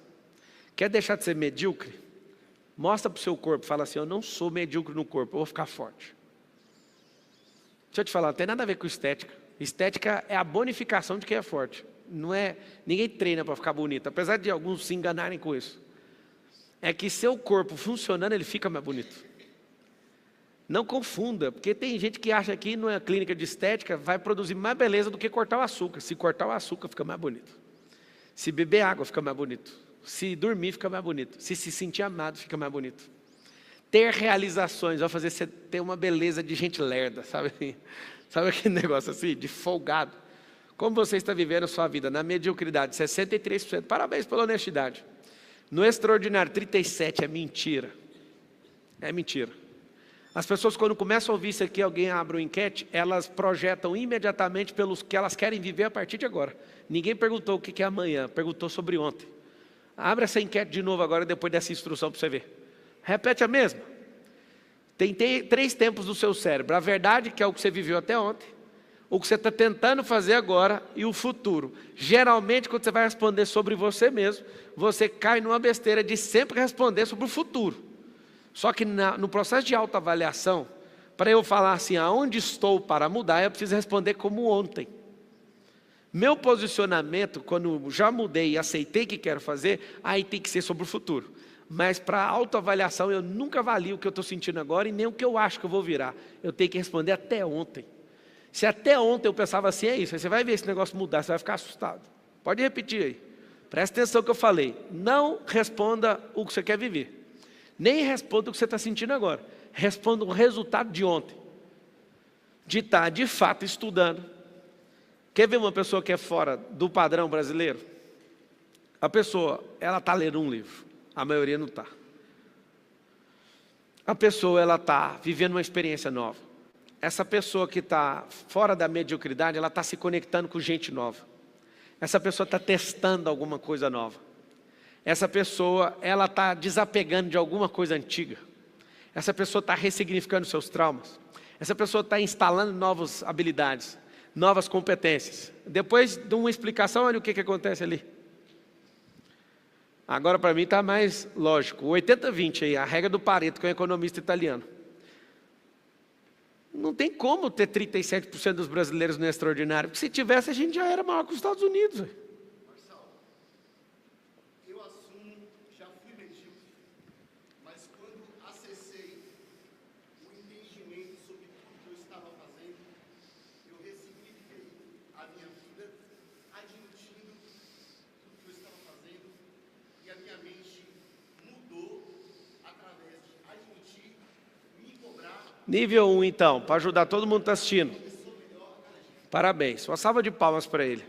A: Quer deixar de ser medíocre? Mostra para o seu corpo, fala assim, eu não sou medíocre no corpo, eu vou ficar forte. Deixa eu te falar, não tem nada a ver com estética. Estética é a bonificação de quem é forte. Não é, ninguém treina para ficar bonito, apesar de alguns se enganarem com isso. É que seu corpo funcionando, ele fica mais bonito. Não confunda, porque tem gente que acha que numa clínica de estética vai produzir mais beleza do que cortar o açúcar. Se cortar o açúcar, fica mais bonito. Se beber água, fica mais bonito. Se dormir, fica mais bonito. Se sentir amado, fica mais bonito. Ter realizações vai fazer você ter uma beleza de gente lerda, sabe? Sabe aquele negócio assim, de folgado? Como você está vivendo a sua vida? Na mediocridade, 63%. Parabéns pela honestidade. No extraordinário, 37%. É mentira. É mentira. As pessoas, quando começam a ouvir isso aqui, alguém abre uma enquete, elas projetam imediatamente pelos que elas querem viver a partir de agora. Ninguém perguntou o que é amanhã, perguntou sobre ontem. Abre essa enquete de novo agora, depois dessa instrução para você ver. Repete a mesma. Tem 3 tempos no seu cérebro. A verdade, que é o que você viveu até ontem, o que você está tentando fazer agora e o futuro. Geralmente, quando você vai responder sobre você mesmo, você cai numa besteira de sempre responder sobre o futuro. Só que no processo de autoavaliação, para eu falar assim, aonde estou para mudar, eu preciso responder como ontem. Meu posicionamento, quando já mudei e aceitei que quero fazer, aí tem que ser sobre o futuro. Mas para autoavaliação, eu nunca avalio o que eu estou sentindo agora e nem o que eu acho que eu vou virar. Eu tenho que responder até ontem. Se até ontem eu pensava assim, é isso, aí você vai ver esse negócio mudar, você vai ficar assustado. Pode repetir aí. Presta atenção no que eu falei. Não responda o que você quer viver. Nem responda o que você está sentindo agora. Responda o resultado de ontem. de estar de fato estudando. Quer ver uma pessoa que é fora do padrão brasileiro? A pessoa, ela está lendo um livro, a maioria não está. A pessoa, ela está vivendo uma experiência nova. Essa pessoa que está fora da mediocridade, ela está se conectando com gente nova. Essa pessoa está testando alguma coisa nova. Essa pessoa, ela está desapegando de alguma coisa antiga. Essa pessoa está ressignificando seus traumas. Essa pessoa está instalando novas habilidades, novas competências. Depois de uma explicação, olha o que acontece ali. Agora, para mim, está mais lógico. O 80-20 aí, a regra do Pareto, que é um economista italiano. Não tem como ter 37% dos brasileiros no extraordinário, porque se tivesse, a gente já era maior que os Estados Unidos.
B: Marcelo, eu assumo, já fui medíocre, mas quando acessei o entendimento sobre tudo que eu estava fazendo, eu ressignifiquei a minha vida, admitindo tudo que eu estava fazendo, e a minha mente mudou através de admitir, me cobrar.
A: Nível 1, então, para ajudar todo mundo que está assistindo. Parabéns, uma salva de palmas para ele.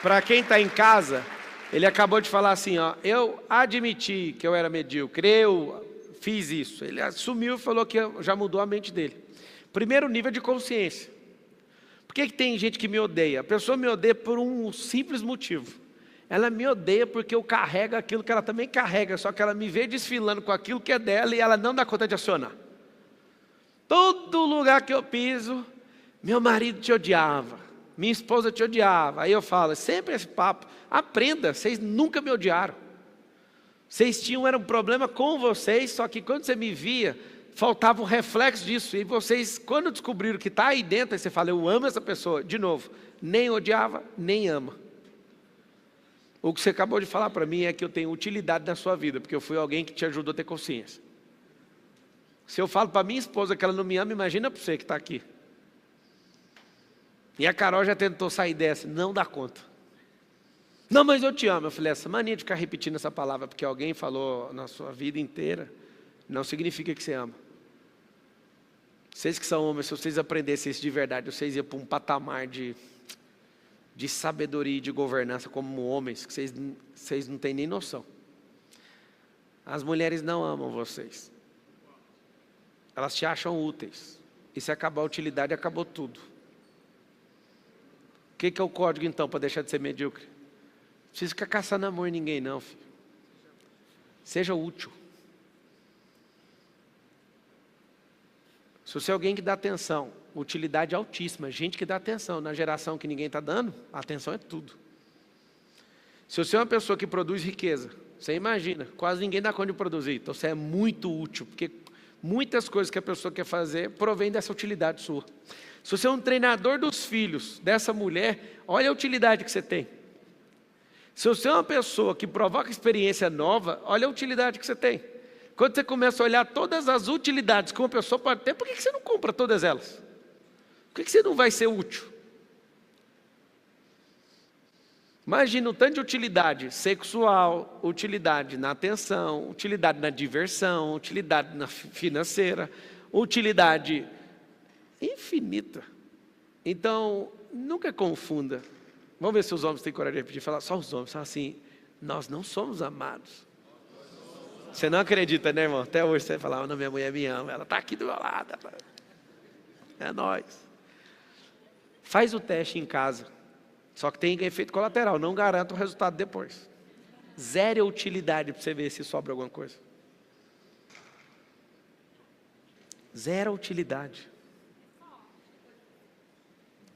A: Para quem está em casa, ele acabou de falar assim, ó, eu admiti que eu era medíocre, eu fiz isso. Ele assumiu e falou que já mudou a mente dele. Primeiro nível de consciência. Por que tem gente que me odeia? A pessoa me odeia por um simples motivo. Ela me odeia porque eu carrego aquilo que ela também carrega, só que ela me vê desfilando com aquilo que é dela e ela não dá conta de acionar. Todo lugar que eu piso, meu marido te odiava, minha esposa te odiava. Aí eu falo, sempre esse papo, aprenda, vocês nunca me odiaram. Vocês era um problema com vocês, só que quando você me via, faltava um reflexo disso. E vocês, quando descobriram que está aí dentro, aí você fala, eu amo essa pessoa. De novo, nem odiava, nem ama. O que você acabou de falar para mim é que eu tenho utilidade na sua vida, porque eu fui alguém que te ajudou a ter consciência. Se eu falo para minha esposa que ela não me ama, imagina para você que está aqui. E a Carol já tentou sair dessa, não dá conta. Não, mas eu te amo. Eu falei, essa mania de ficar repetindo essa palavra, porque alguém falou na sua vida inteira, não significa que você ama. Vocês que são homens, se vocês aprendessem isso de verdade, vocês iam para um patamar de sabedoria e de governança como homens, que vocês não têm nem noção. As mulheres não amam vocês. Elas te acham úteis. E se acabar a utilidade, acabou tudo. O que é o código então para deixar de ser medíocre? Não precisa ficar caçando amor em ninguém não, filho. Seja útil. Se você é alguém que dá atenção, utilidade altíssima, gente que dá atenção, na geração que ninguém está dando, a atenção é tudo. Se você é uma pessoa que produz riqueza, você imagina, quase ninguém dá conta de produzir, então você é muito útil, porque muitas coisas que a pessoa quer fazer provém dessa utilidade sua. Se você é um treinador dos filhos dessa mulher, olha a utilidade que você tem. Se você é uma pessoa que provoca experiência nova, olha a utilidade que você tem. Quando você começa a olhar todas as utilidades que uma pessoa pode ter, por que você não compra todas elas? Por que você não vai ser útil? Imagina o tanto de utilidade sexual, utilidade na atenção, utilidade na diversão, utilidade na financeira, utilidade infinita. Então, nunca confunda. Vamos ver se os homens têm coragem de repetir, falar só os homens, falam assim, nós não somos amados. Você não acredita, né, irmão? Até hoje você fala, não, minha mulher me ama, ela está aqui do meu lado. É nóis. Faz o teste em casa. Só que tem efeito colateral, não garanta o resultado depois. Zero utilidade para você ver se sobra alguma coisa. Zero utilidade.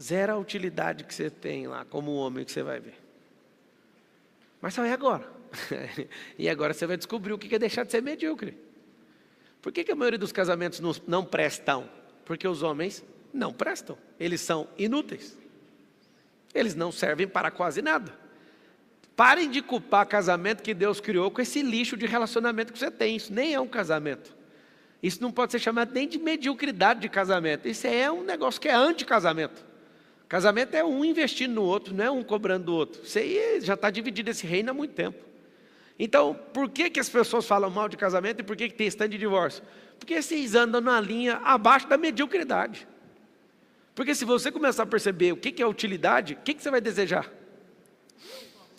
A: Zero a utilidade que você tem lá como homem que você vai ver. Mas só é agora. E agora você vai descobrir o que é deixar de ser medíocre. Por que a maioria dos casamentos não prestam? Porque os homens não prestam. Eles são inúteis. Eles não servem para quase nada. Parem de culpar casamento que Deus criou com esse lixo de relacionamento que você tem. Isso nem é um casamento. Isso não pode ser chamado nem de mediocridade de casamento. Isso é um negócio que é anti-casamento. Casamento é um investindo no outro, não é um cobrando do outro. Isso aí já está dividido esse reino há muito tempo. Então, por que as pessoas falam mal de casamento e por que tem esse tanto de divórcio? Porque vocês andam na linha abaixo da mediocridade. Porque se você começar a perceber o que é utilidade, o que você vai desejar?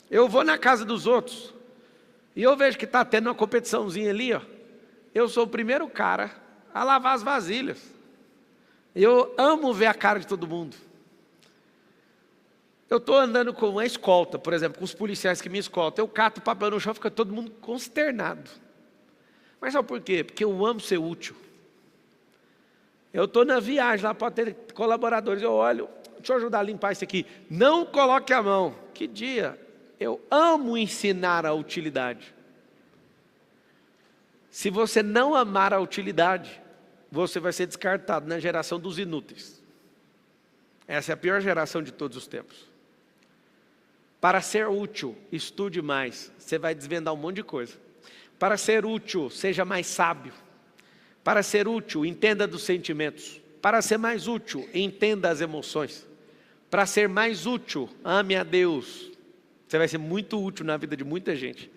A: Eu vou na casa dos outros e eu vejo que está tendo uma competiçãozinha ali, ó. Eu sou o primeiro cara a lavar as vasilhas. Eu amo ver a cara de todo mundo. Eu estou andando com uma escolta, por exemplo, com os policiais que me escoltam. Eu cato o papel no chão, fica todo mundo consternado. Mas sabe por quê? Porque eu amo ser útil. Eu estou na viagem lá, pode ter colaboradores, eu olho, deixa eu ajudar a limpar isso aqui. Não coloque a mão. Que dia? Eu amo ensinar a utilidade. Se você não amar a utilidade, você vai ser descartado na geração dos inúteis. Essa é a pior geração de todos os tempos. Para ser útil, estude mais. Você vai desvendar um monte de coisa. Para ser útil, seja mais sábio. Para ser útil, entenda dos sentimentos. Para ser mais útil, entenda as emoções. Para ser mais útil, ame a Deus. Você vai ser muito útil na vida de muita gente.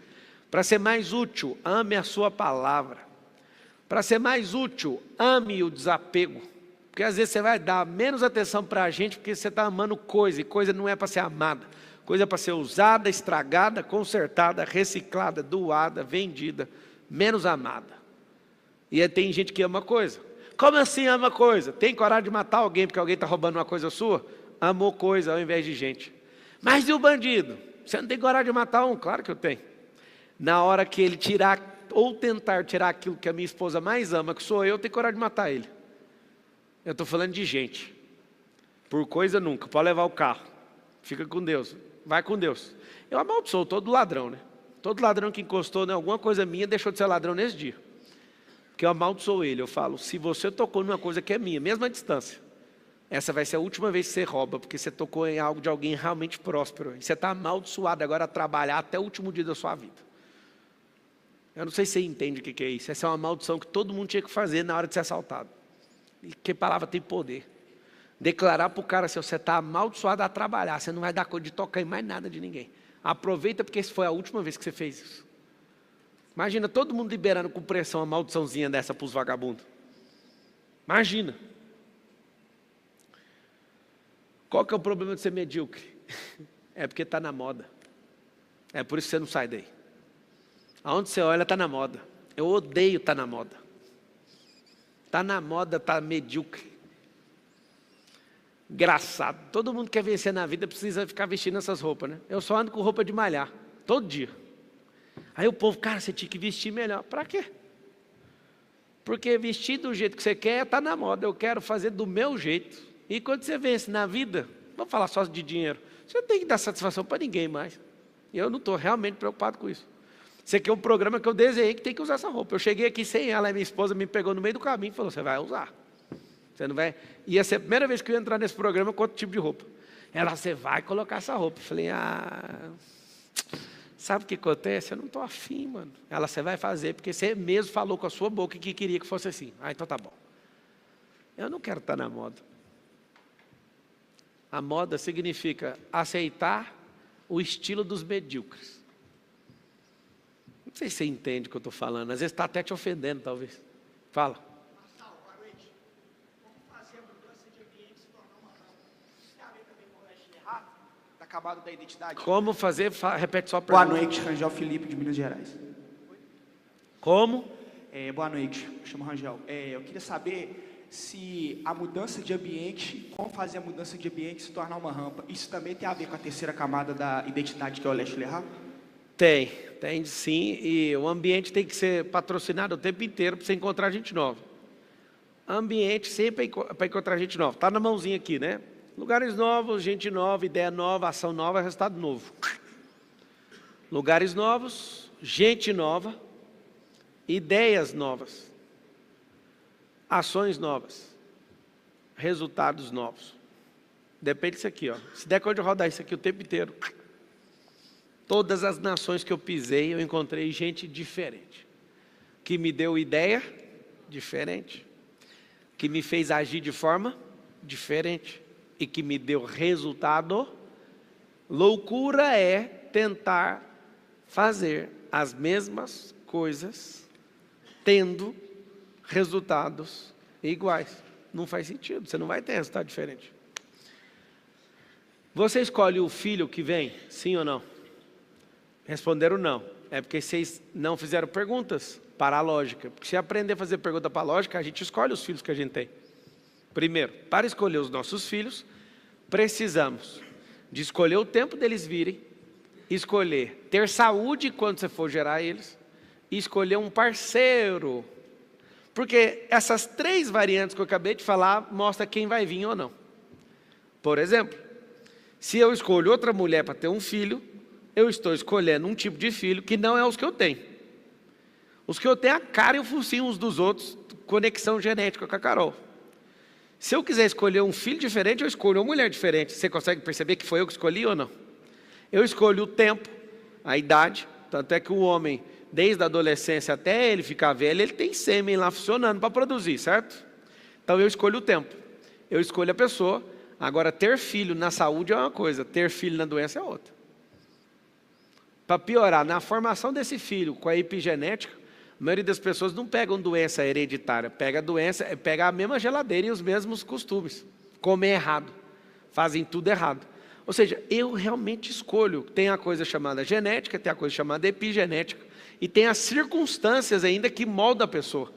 A: Para ser mais útil, ame a sua palavra. Para ser mais útil, ame o desapego. Porque às vezes você vai dar menos atenção para a gente porque você está amando coisa. E coisa não é para ser amada. Coisa é para ser usada, estragada, consertada, reciclada, doada, vendida. Menos amada. E aí tem gente que ama coisa. Como assim ama coisa? Tem coragem de matar alguém porque alguém está roubando uma coisa sua? Amou coisa ao invés de gente. Mas e o bandido? Você não tem coragem de matar um? Claro que eu tenho. Na hora que ele tirar ou tentar tirar aquilo que a minha esposa mais ama, que sou eu tenho coragem de matar ele. Eu estou falando de gente. Por coisa nunca. Pode levar o carro. Fica com Deus. Vai com Deus. Eu amaldiçoo todo ladrão, né? Todo ladrão que encostou em alguma coisa minha deixou de ser ladrão nesse dia. Porque eu amaldiçoo ele. Eu falo, se você tocou numa coisa que é minha, mesmo à distância, essa vai ser a última vez que você rouba, porque você tocou em algo de alguém realmente próspero. E você está amaldiçoado agora a trabalhar até o último dia da sua vida. Eu não sei se você entende o que é isso. Essa é uma maldição que todo mundo tinha que fazer na hora de ser assaltado. E que palavra tem poder. Declarar para o cara assim, você está amaldiçoado a trabalhar, você não vai dar conta de tocar em mais nada de ninguém. Aproveita porque essa foi a última vez que você fez isso. Imagina todo mundo liberando com pressão uma maldiçãozinha dessa para os vagabundos. Imagina. Qual que é o problema de ser medíocre? É porque está na moda. É por isso que você não sai daí. Aonde você olha está na moda. Eu odeio estar na moda. Está na moda, está medíocre. Engraçado. Todo mundo que quer vencer na vida precisa ficar vestindo essas roupas, né? Eu só ando com roupa de malhar, todo dia. Aí o povo, cara, você tinha que vestir melhor. Para quê? Porque vestir do jeito que você quer está na moda. Eu quero fazer do meu jeito. E quando você vence na vida, vamos falar só de dinheiro, você não tem que dar satisfação para ninguém mais. E eu não estou realmente preocupado com isso. Isso aqui é um programa que eu desenhei que tem que usar essa roupa. Eu cheguei aqui sem ela, e minha esposa me pegou no meio do caminho e falou, você vai usar. Você não vai... Ia ser a primeira vez que eu ia entrar nesse programa com outro tipo de roupa. Ela, você vai colocar essa roupa. Eu falei, sabe o que acontece? Eu não estou afim, mano. Ela, você vai fazer, porque você mesmo falou com a sua boca que queria que fosse assim. Então tá bom. Eu não quero estar na moda. A moda significa aceitar o estilo dos medíocres. Não sei se você entende o que eu estou falando. Às vezes está até te ofendendo, talvez. Fala.
B: Boa noite. Como fazer a mudança de ambiente se tornar uma rampa? Isso tem a ver também com o leste errado? Da acabada da identidade?
A: Como fazer? Repete só a pergunta.
B: Boa noite, Rangel Felipe, de Minas Gerais.
A: Como?
B: Boa noite, eu chamo Rangel. Eu queria saber se a mudança de ambiente, como fazer a mudança de ambiente se tornar uma rampa. Isso também tem a ver com a terceira camada da identidade, que é o leste errado?
A: Tem sim, e o ambiente tem que ser patrocinado o tempo inteiro para você encontrar gente nova. Ambiente sempre é para encontrar gente nova. Está na mãozinha aqui, né? Lugares novos, gente nova, ideia nova, ação nova, resultado novo. Lugares novos, gente nova, ideias novas, ações novas, resultados novos. Depende disso aqui, ó. Se der conta de rodar isso aqui o tempo inteiro, todas as nações que eu pisei, eu encontrei gente diferente, que me deu ideia diferente, que me fez agir de forma diferente e que me deu resultado. Loucura é tentar fazer as mesmas coisas, tendo resultados iguais. Não faz sentido, você não vai ter resultado diferente. Você escolhe o filho que vem, sim ou não? Responderam não. É porque vocês não fizeram perguntas para a lógica. Porque se aprender a fazer pergunta para a lógica, a gente escolhe os filhos que a gente tem. Primeiro, para escolher os nossos filhos, precisamos de escolher o tempo deles virem, escolher ter saúde quando você for gerar eles, e escolher um parceiro. Porque essas 3 variantes que eu acabei de falar, mostram quem vai vir ou não. Por exemplo, se eu escolho outra mulher para ter um filho, eu estou escolhendo um tipo de filho que não é os que eu tenho. Os que eu tenho, a cara e o focinho uns dos outros, conexão genética com a Carol. Se eu quiser escolher um filho diferente, eu escolho uma mulher diferente. Você consegue perceber que foi eu que escolhi ou não? Eu escolho o tempo, a idade, tanto é que o homem, desde a adolescência até ele ficar velho, ele tem sêmen lá funcionando para produzir, certo? Então eu escolho o tempo, eu escolho a pessoa. Agora, ter filho na saúde é uma coisa, ter filho na doença é outra. Para piorar, na formação desse filho com a epigenética, a maioria das pessoas não pegam doença hereditária, pega a mesma geladeira e os mesmos costumes, comem errado, fazem tudo errado. Ou seja, eu realmente escolho. Tem a coisa chamada genética, tem a coisa chamada epigenética, e tem as circunstâncias ainda que moldam a pessoa.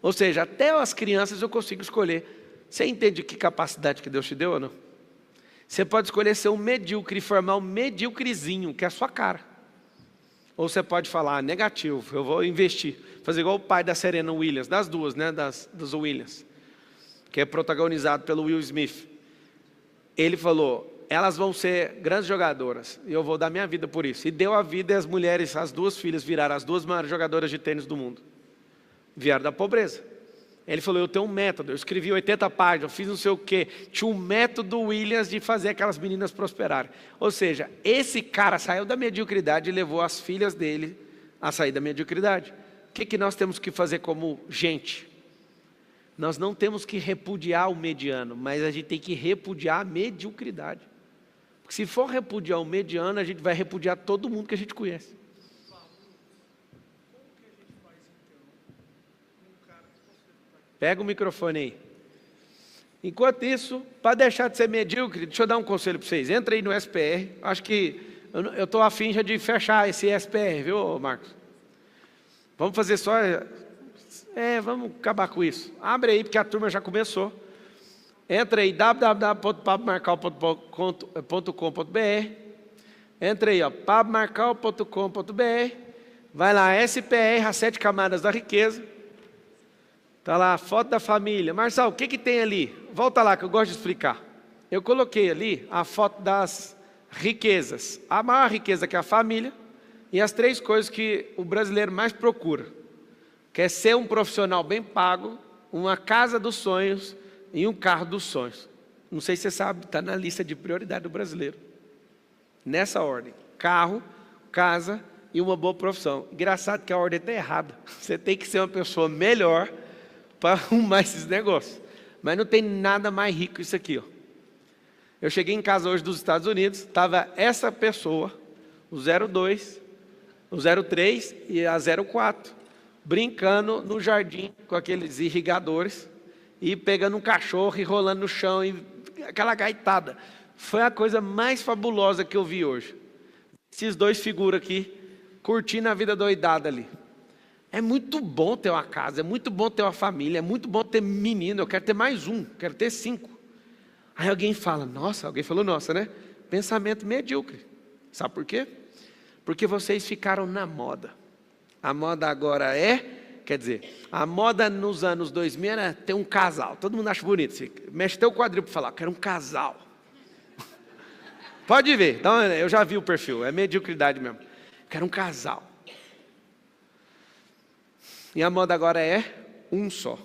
A: Ou seja, até as crianças eu consigo escolher. Você entende que capacidade que Deus te deu ou não? Você pode escolher ser um medíocre e formar um medíocrezinho, que é a sua cara. Ou você pode falar, negativo, eu vou investir. Fazer igual o pai da Serena Williams, das duas, né, dos Williams, que é protagonizado pelo Will Smith. Ele falou, elas vão ser grandes jogadoras, e eu vou dar minha vida por isso. E deu a vida, e as mulheres, as 2 filhas, viraram as 2 maiores jogadoras de tênis do mundo. Vieram da pobreza. Ele falou, eu tenho um método, eu escrevi 80 páginas, eu fiz não sei o quê. Tinha um método Williams de fazer aquelas meninas prosperarem. Ou seja, esse cara saiu da mediocridade e levou as filhas dele a sair da mediocridade. O que nós temos que fazer como gente? Nós não temos que repudiar o mediano, mas a gente tem que repudiar a mediocridade. Porque se for repudiar o mediano, a gente vai repudiar todo mundo que a gente conhece. Pega o microfone aí. Enquanto isso, para deixar de ser medíocre, deixa eu dar um conselho para vocês. Entra aí no SPR. Acho que eu estou afim já de fechar esse SPR, viu, Marcos? Vamos fazer só... vamos acabar com isso. Abre aí, porque a turma já começou. Entra aí, www.pablomarcal.com.br. Entra aí, pablomarcal.com.br. Vai lá, SPR, as 7 camadas da riqueza. Está lá a foto da família. Marçal, o que tem ali? Volta lá que eu gosto de explicar. Eu coloquei ali a foto das riquezas. A maior riqueza que é a família. E as 3 coisas que o brasileiro mais procura. Que é ser um profissional bem pago, uma casa dos sonhos e um carro dos sonhos. Não sei se você sabe, está na lista de prioridade do brasileiro. Nessa ordem. Carro, casa e uma boa profissão. Engraçado que a ordem está errada. Você tem que ser uma pessoa melhor para arrumar esses negócios. Mas não tem nada mais rico que isso aqui, ó. Eu cheguei em casa hoje dos Estados Unidos, estava essa pessoa, o 02, o 03 e a 04, brincando no jardim com aqueles irrigadores e pegando um cachorro e rolando no chão e aquela gaitada. Foi a coisa mais fabulosa que eu vi hoje. Esses 2 figuras aqui, curtindo a vida doidada ali. É muito bom ter uma casa, é muito bom ter uma família, é muito bom ter menino, eu quero ter mais um, quero ter 5. Aí alguém fala, nossa, alguém falou nossa, né? Pensamento medíocre. Sabe por quê? Porque vocês ficaram na moda. A moda agora quer dizer, a moda nos anos 2000 era ter um casal. Todo mundo acha bonito, você mexe teu quadril para falar, quero um casal. Pode ver, então, eu já vi o perfil, é mediocridade mesmo. Quero um casal. E a moda agora é um só.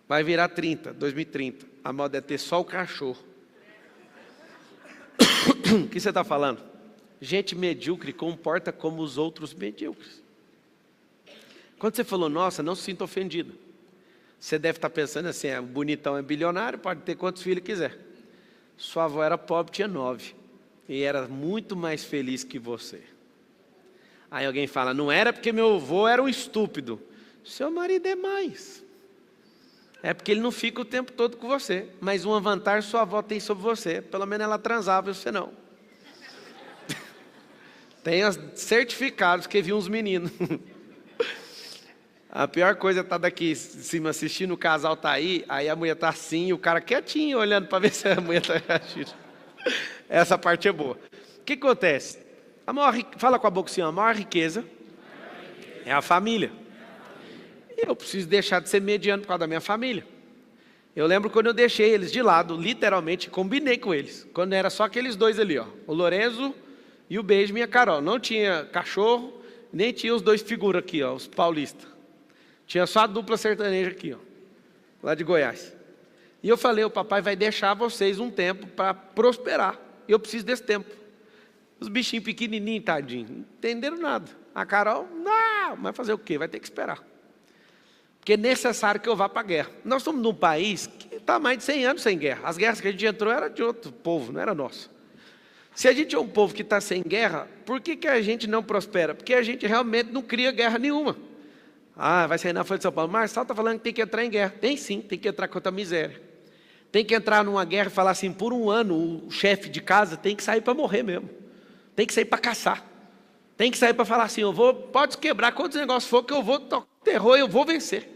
A: Vai virar 2030. A moda é ter só o cachorro. O que você está falando? Gente medíocre comporta como os outros medíocres. Quando você falou, nossa, não se sinta ofendido. Você deve estar pensando assim, o bonitão é bilionário, pode ter quantos filhos quiser. Sua avó era pobre, tinha 9. E era muito mais feliz que você. Aí alguém fala, não era porque meu avô era um estúpido. Seu marido é mais. É porque ele não fica o tempo todo com você. Mas uma vantagem sua avó tem sobre você. Pelo menos ela transava e você não. Tem certificados que viu uns meninos. A pior coisa é estar daqui em cima assistindo, o casal tá aí a mulher tá assim, e o cara quietinho, olhando para ver se a mulher tá reagindo. Essa parte é boa. O que acontece? Fala com a boca assim, a maior riqueza é a família. Eu preciso deixar de ser mediano por causa da minha família. Eu lembro quando eu deixei eles de lado, literalmente, combinei com eles. Quando era só aqueles dois ali, ó, o Lorenzo e o Beijo, minha Carol. Não tinha cachorro, nem tinha os dois figuras aqui, ó, os paulistas. Tinha só a dupla sertaneja aqui, ó, lá de Goiás. E eu falei, o papai vai deixar vocês um tempo para prosperar. Eu preciso desse tempo. Os bichinhos pequenininhos, tadinhos, não entenderam nada. A Carol, não, vai fazer o quê? Vai ter que esperar. Porque é necessário que eu vá para a guerra. Nós estamos num país que está há mais de 100 anos sem guerra. As guerras que a gente entrou eram de outro povo, não era nosso. Se a gente é um povo que está sem guerra, por que a gente não prospera? Porque a gente realmente não cria guerra nenhuma. Ah, vai sair na Folha de São Paulo. Marçal está falando que tem que entrar em guerra. Tem sim, tem que entrar contra a miséria. Tem que entrar numa guerra e falar assim, por um ano, o chefe de casa tem que sair para morrer mesmo. Tem que sair para caçar. Tem que sair para falar assim, pode quebrar quantos negócios for que eu vou tocar terror e eu vou vencer.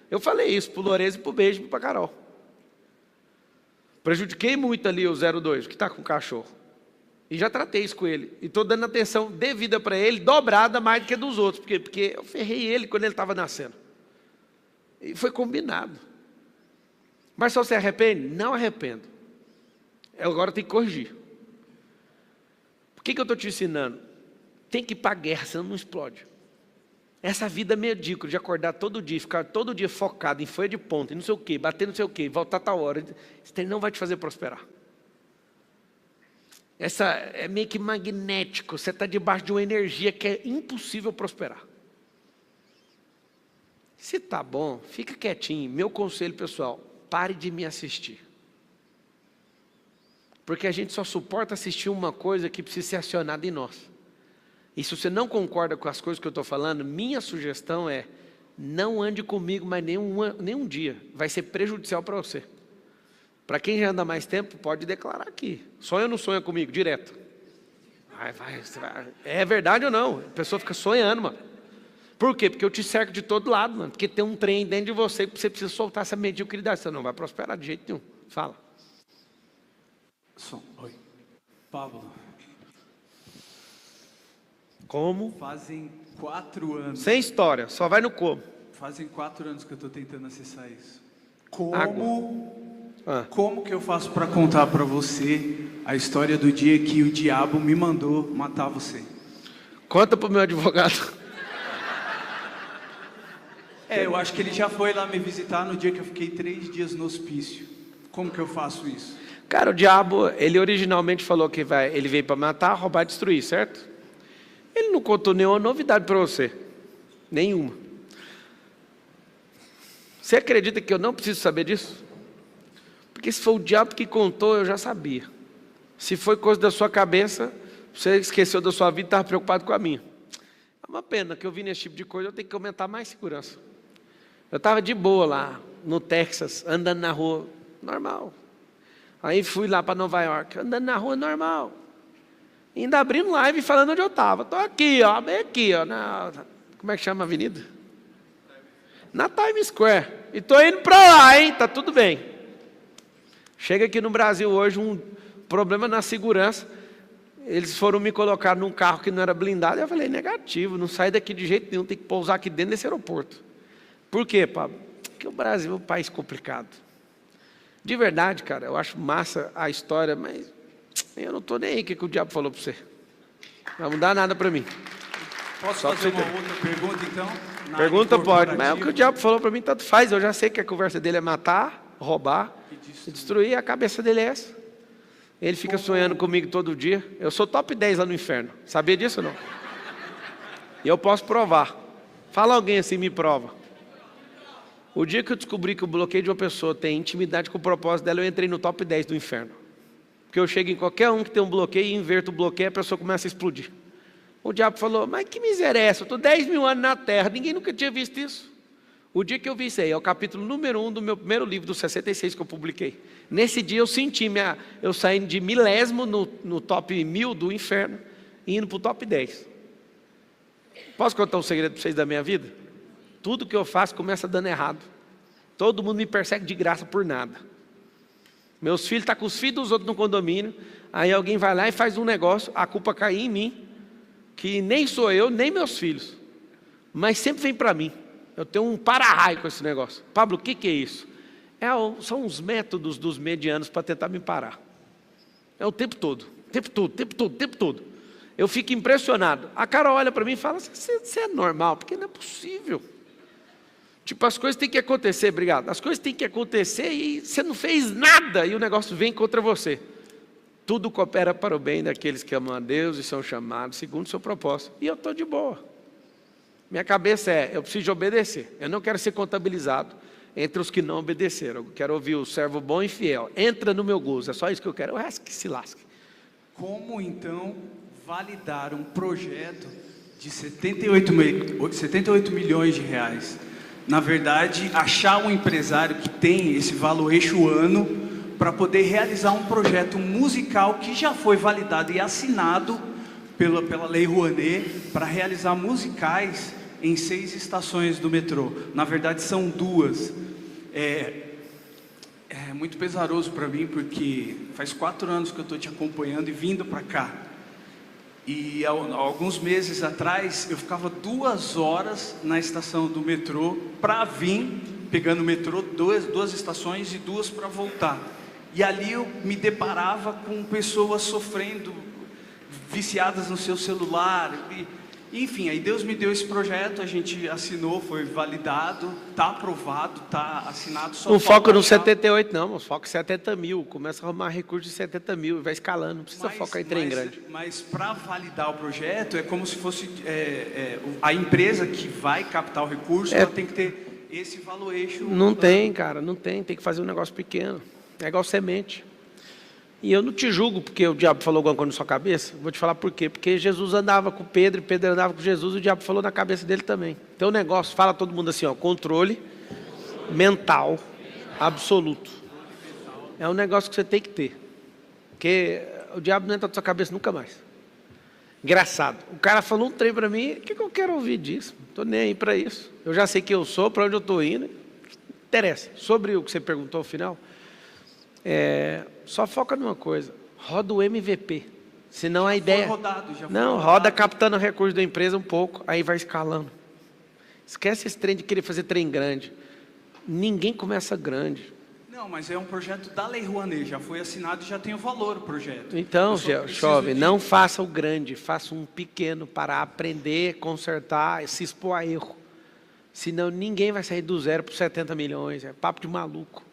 A: Eu falei isso para o Lourenço e para o Beijo e para a Carol. Prejudiquei muito ali o 02, que está com o cachorro. E já tratei isso com ele. E estou dando atenção devida para ele, dobrada mais do que dos outros. Porque eu ferrei ele quando ele estava nascendo. E foi combinado. Mas só se arrepende? Não arrependo. Eu agora tenho que corrigir. Por que eu estou te ensinando? Tem que ir para a guerra, senão não explode. Essa vida medíocre de acordar todo dia, ficar todo dia focado em folha de ponta, e não sei o quê, bater não sei o quê, voltar a tal hora, isso não vai te fazer prosperar. Essa é meio que magnético, você está debaixo de uma energia que é impossível prosperar. Se está bom, fica quietinho. Meu conselho pessoal, pare de me assistir. Porque a gente só suporta assistir uma coisa que precisa ser acionada em nós. E se você não concorda com as coisas que eu estou falando, minha sugestão é, não ande comigo mais nenhum dia. Vai ser prejudicial para você. Para quem já anda mais tempo, pode declarar aqui. Sonha ou não sonha comigo? Direto. É verdade ou não? A pessoa fica sonhando, mano. Por quê? Porque eu te cerco de todo lado, mano. Porque tem um trem dentro de você que você precisa soltar essa mediocridade. Você não vai prosperar de jeito nenhum. Fala.
C: Oi. Pablo.
A: Como?
C: Fazem 4 anos.
A: Sem história, só vai no como.
C: Fazem 4 anos que eu estou tentando acessar isso. Como que eu faço para contar para você a história do dia que o diabo me mandou matar você?
A: Conta pro meu advogado.
C: Eu acho que ele já foi lá me visitar no dia que eu fiquei 3 dias no hospício. Como que eu faço isso?
A: Cara, o diabo, ele originalmente falou que ele veio para matar, roubar e destruir, certo? Ele não contou nenhuma novidade para você. Nenhuma. Você acredita que eu não preciso saber disso? Porque se foi o diabo que contou, eu já sabia. Se foi coisa da sua cabeça, você esqueceu da sua vida e estava preocupado com a minha. É uma pena que eu vi nesse tipo de coisa, eu tenho que aumentar mais segurança. Eu estava de boa lá, no Texas, andando na rua, normal. Aí fui lá para Nova York, andando na rua, normal. Ainda abrindo live falando onde eu estava. Estou aqui, ó, bem aqui, ó, como é que chama a avenida? Na Times Square. E estou indo para lá, hein? Tá tudo bem. Chega aqui no Brasil hoje um problema na segurança. Eles foram me colocar num carro que não era blindado. Eu falei, negativo, não sai daqui de jeito nenhum, tem que pousar aqui dentro desse aeroporto. Por quê, Pablo? Porque o Brasil é um país complicado. De verdade, cara, eu acho massa a história, mas eu não estou nem aí o que o diabo falou para você. Não vai mudar nada para mim.
C: Posso fazer uma outra pergunta, então?
A: Pergunta pode, mas o que o diabo falou para mim, tanto faz. Eu já sei que a conversa dele é matar, roubar e destruir. A cabeça dele é essa. Ele fica sonhando comigo todo dia. Eu sou top 10 lá no inferno. Sabia disso ou não? E eu posso provar. Fala alguém assim, me prova. O dia que eu descobri que o bloqueio de uma pessoa tem intimidade com o propósito dela, eu entrei no top 10 do inferno. Porque eu chego em qualquer um que tem um bloqueio e inverto o bloqueio, a pessoa começa a explodir. O diabo falou, mas que miséria é essa? Eu estou 10 mil anos na terra, ninguém nunca tinha visto isso. O dia que eu vi isso aí, é o capítulo número 1 do meu primeiro livro, do 66 que eu publiquei. Nesse dia eu senti, eu saindo de milésimo no top 1000 do inferno, e indo para o top 10. Posso contar um segredo para vocês da minha vida? Tudo que eu faço começa dando errado. Todo mundo me persegue de graça por nada. Meus filhos estão com os filhos dos outros no condomínio, aí alguém vai lá e faz um negócio, a culpa cai em mim, que nem sou eu, nem meus filhos, mas sempre vem para mim. Eu tenho um para-raio com esse negócio. Pablo, o que é isso? São os métodos dos medianos para tentar me parar. É o tempo todo, tempo todo, tempo todo, tempo todo. Eu fico impressionado. A Carol olha para mim e fala, você é normal, porque não é possível. Tipo, as coisas têm que acontecer, obrigado. As coisas têm que acontecer e você não fez nada e o negócio vem contra você. Tudo coopera para o bem daqueles que amam a Deus e são chamados segundo o seu propósito. E eu estou de boa. Minha cabeça eu preciso obedecer. Eu não quero ser contabilizado entre os que não obedeceram. Eu quero ouvir o servo bom e fiel. Entra no meu gozo, é só isso que eu quero. O resto que se lasque.
C: Como então validar um projeto de 78 milhões de reais? Na verdade, achar um empresário que tem esse valuation ano para poder realizar um projeto musical que já foi validado e assinado pela Lei Rouanet para realizar musicais em 6 estações do metrô. Na verdade, são 2. É muito pesaroso para mim, porque faz 4 anos que eu estou te acompanhando e vindo para cá. E há alguns meses atrás, eu ficava 2 horas na estação do metrô para vir, pegando o metrô, 2 estações e 2 para voltar. E ali eu me deparava com pessoas sofrendo, viciadas no seu celular. Enfim, aí Deus me deu esse projeto, a gente assinou, foi validado, está aprovado, está assinado.
A: Não foca no 78 não, mas foca em 70 mil, começa a arrumar recurso de 70 mil e vai escalando, não precisa focar em trem grande.
C: Mas para validar o projeto, é como se fosse a empresa que vai captar o recurso, ela tem que ter esse valuation.
A: Não tem, cara, não tem que fazer um negócio pequeno, é igual semente. E eu não te julgo porque o diabo falou alguma coisa na sua cabeça. Vou te falar por quê. Porque Jesus andava com Pedro e Pedro andava com Jesus. O diabo falou na cabeça dele também. Então o negócio, fala todo mundo assim, controle mental absoluto. É um negócio que você tem que ter. Porque o diabo não entra na sua cabeça nunca mais. Engraçado. O cara falou um trem para mim, o que eu quero ouvir disso? Não estou nem aí para isso. Eu já sei quem eu sou, para onde eu estou indo. Não interessa. Sobre o que você perguntou ao final, só foca numa coisa, roda o MVP, senão a ideia... roda captando o recurso da empresa um pouco, aí vai escalando. Esquece esse trem de querer fazer trem grande. Ninguém começa grande.
C: Não, mas é um projeto da Lei Rouanet, já foi assinado e já tem o valor o projeto.
A: Então, jovem, não faça o grande, faça um pequeno para aprender, consertar, se expor a erro. Senão ninguém vai sair do 0 para 70 milhões, é papo de maluco.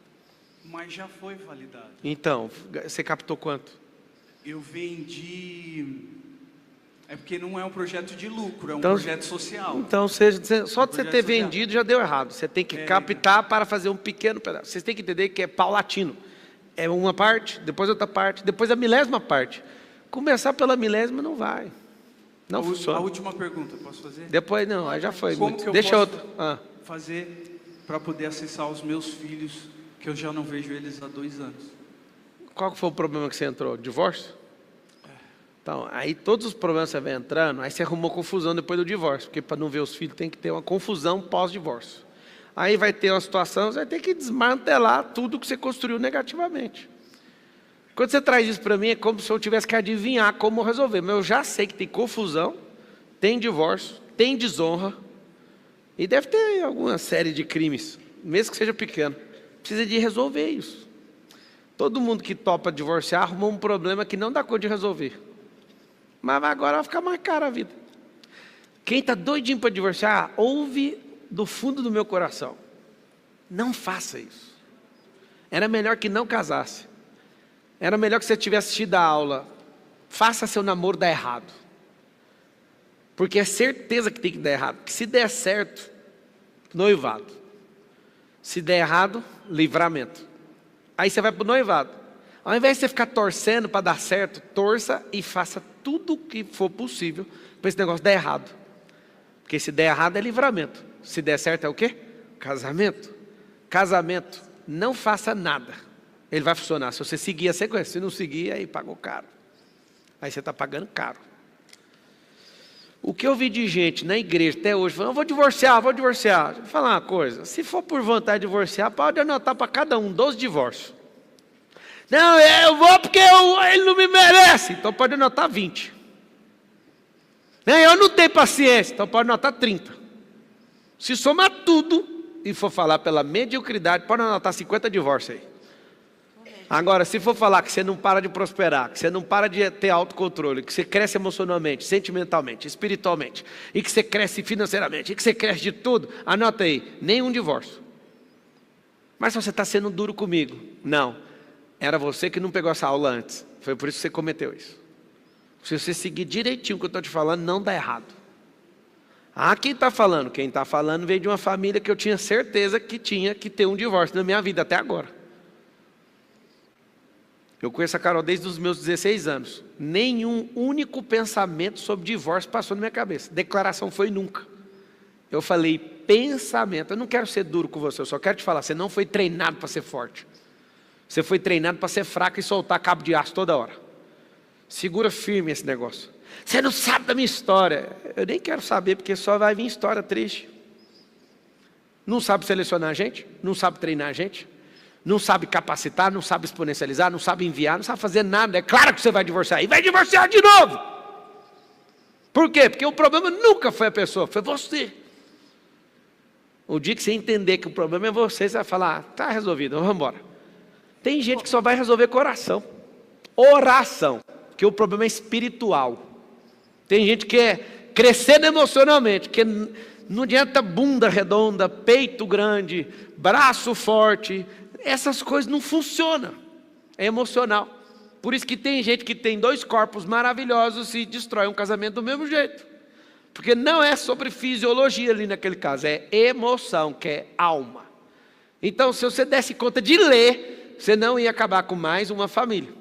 C: Mas já foi validado.
A: Então, você captou quanto?
C: Eu vendi... É porque não é um projeto de lucro, é um projeto social.
A: Então, só de você ter vendido já deu errado. Você tem que captar para fazer um pequeno pedaço. Vocês têm que entender que é paulatino. É uma parte, depois outra parte, depois a milésima parte. Começar pela milésima não vai. Não funciona.
C: A última pergunta, posso fazer?
A: Depois não, aí já foi.
C: Como que eu
A: Deixa
C: posso
A: outra.
C: fazer para poder acessar os meus filhos, que eu já não vejo eles há 2 anos?
A: Qual foi o problema que você entrou? Divórcio? Então, aí todos os problemas você vai entrando, aí você arrumou confusão depois do divórcio, porque para não ver os filhos tem que ter uma confusão pós-divórcio. Aí vai ter uma situação, você vai ter que desmantelar tudo que você construiu negativamente. Quando você traz isso para mim, é como se eu tivesse que adivinhar como resolver. Mas eu já sei que tem confusão, tem divórcio, tem desonra, e deve ter alguma série de crimes, mesmo que seja pequeno. Precisa de resolver isso. Todo mundo que topa divorciar arrumou um problema que não dá conta de resolver. Mas agora vai ficar mais caro a vida. Quem está doidinho para divorciar, ouve do fundo do meu coração. Não faça isso. Era melhor que não casasse. Era melhor que você tivesse assistido a aula. Faça seu namoro dar errado. Porque é certeza que tem que dar errado. Que se der certo, noivado. Se der errado, livramento. Aí você vai para o noivado. Ao invés de você ficar torcendo para dar certo, torça e faça tudo o que for possível para esse negócio dar errado. Porque se der errado é livramento. Se der certo é o quê? Casamento. Casamento, não faça nada. Ele vai funcionar. Se você seguir a sequência, se não seguir, aí pagou caro. Aí você está pagando caro. O que eu vi de gente na igreja até hoje, falando, vou divorciar. Vou falar uma coisa, se for por vontade de divorciar, pode anotar para cada um 12 divórcios. Não, eu vou porque ele não me merece, então pode anotar 20. Não, eu não tenho paciência, então pode anotar 30. Se somar tudo e for falar pela mediocridade, pode anotar 50 divórcios aí. Agora, se for falar que você não para de prosperar, que você não para de ter autocontrole, que você cresce emocionalmente, sentimentalmente, espiritualmente, e que você cresce financeiramente, e que você cresce de tudo, anota aí, nenhum divórcio. Mas você está sendo duro comigo. Não, era você que não pegou essa aula antes, foi por isso que você cometeu isso. Se você seguir direitinho o que eu estou te falando, não dá errado. Quem está falando? Quem está falando veio de uma família que eu tinha certeza que tinha que ter um divórcio na minha vida até agora. Eu conheço a Carol desde os meus 16 anos. Nenhum único pensamento sobre divórcio passou na minha cabeça. Declaração foi nunca. Eu falei pensamento. Eu não quero ser duro com você, eu só quero te falar. Você não foi treinado para ser forte. Você foi treinado para ser fraco e soltar cabo de aço toda hora. Segura firme esse negócio. Você não sabe da minha história. Eu nem quero saber, porque só vai vir história triste. Não sabe selecionar a gente? Não sabe treinar a gente? Não sabe capacitar, não sabe exponencializar, não sabe enviar, não sabe fazer nada. É claro que você vai divorciar. E vai divorciar de novo. Por quê? Porque o problema nunca foi a pessoa, foi você. O dia que você entender que o problema é você, você vai falar, está resolvido, vamos embora. Tem gente que só vai resolver com oração. Oração. Porque o problema é espiritual. Tem gente que é crescendo emocionalmente, que não adianta bunda redonda, peito grande, braço forte. Essas coisas não funcionam, é emocional. Por isso que tem gente que tem 2 corpos maravilhosos e destrói um casamento do mesmo jeito. Porque não é sobre fisiologia ali naquele caso, é emoção, que é alma. Então, se você desse conta de ler, você não ia acabar com mais uma família.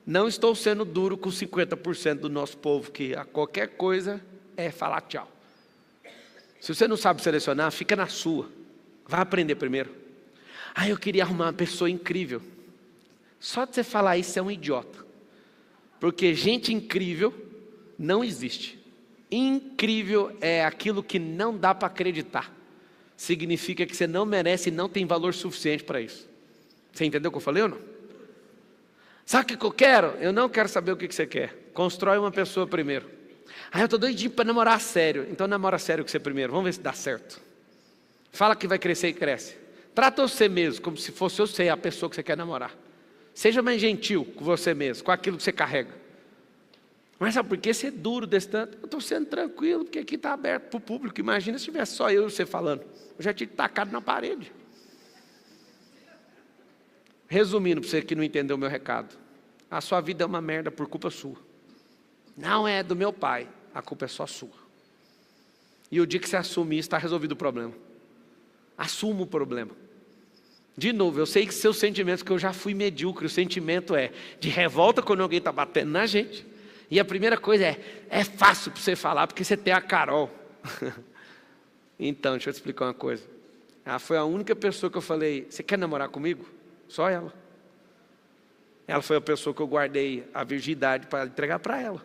A: Não estou sendo duro com 50% do nosso povo, que a qualquer coisa é falar tchau. Se você não sabe selecionar, fica na sua. Vai aprender primeiro. Eu queria arrumar uma pessoa incrível. Só de você falar isso é um idiota. Porque gente incrível não existe. Incrível é aquilo que não dá para acreditar. Significa que você não merece e não tem valor suficiente para isso. Você entendeu o que eu falei ou não? Sabe o que eu quero? Eu não quero saber o que você quer. Constrói uma pessoa primeiro. Eu estou doidinho para namorar sério. Então namora sério com você primeiro. Vamos ver se dá certo. Fala que vai crescer e cresce. Trata você mesmo como se fosse você a pessoa que você quer namorar. Seja mais gentil com você mesmo, com aquilo que você carrega. Mas sabe por que ser duro desse tanto? Eu estou sendo tranquilo, porque aqui está aberto para o público. Imagina se tivesse só eu e você falando. Eu já tinha tacado na parede. Resumindo, para você que não entendeu o meu recado. A sua vida é uma merda por culpa sua. Não é do meu pai, a culpa é só sua. E o dia que você assumir isso, está resolvido o problema. Assuma o problema. De novo, eu sei que seus sentimentos, que eu já fui medíocre, o sentimento é de revolta quando alguém está batendo na gente. E a primeira coisa é fácil para você falar, porque você tem a Carol. Então, deixa eu te explicar uma coisa. Ela foi a única pessoa que eu falei, você quer namorar comigo? Só ela. Ela foi a pessoa que eu guardei a virgindade para entregar para ela.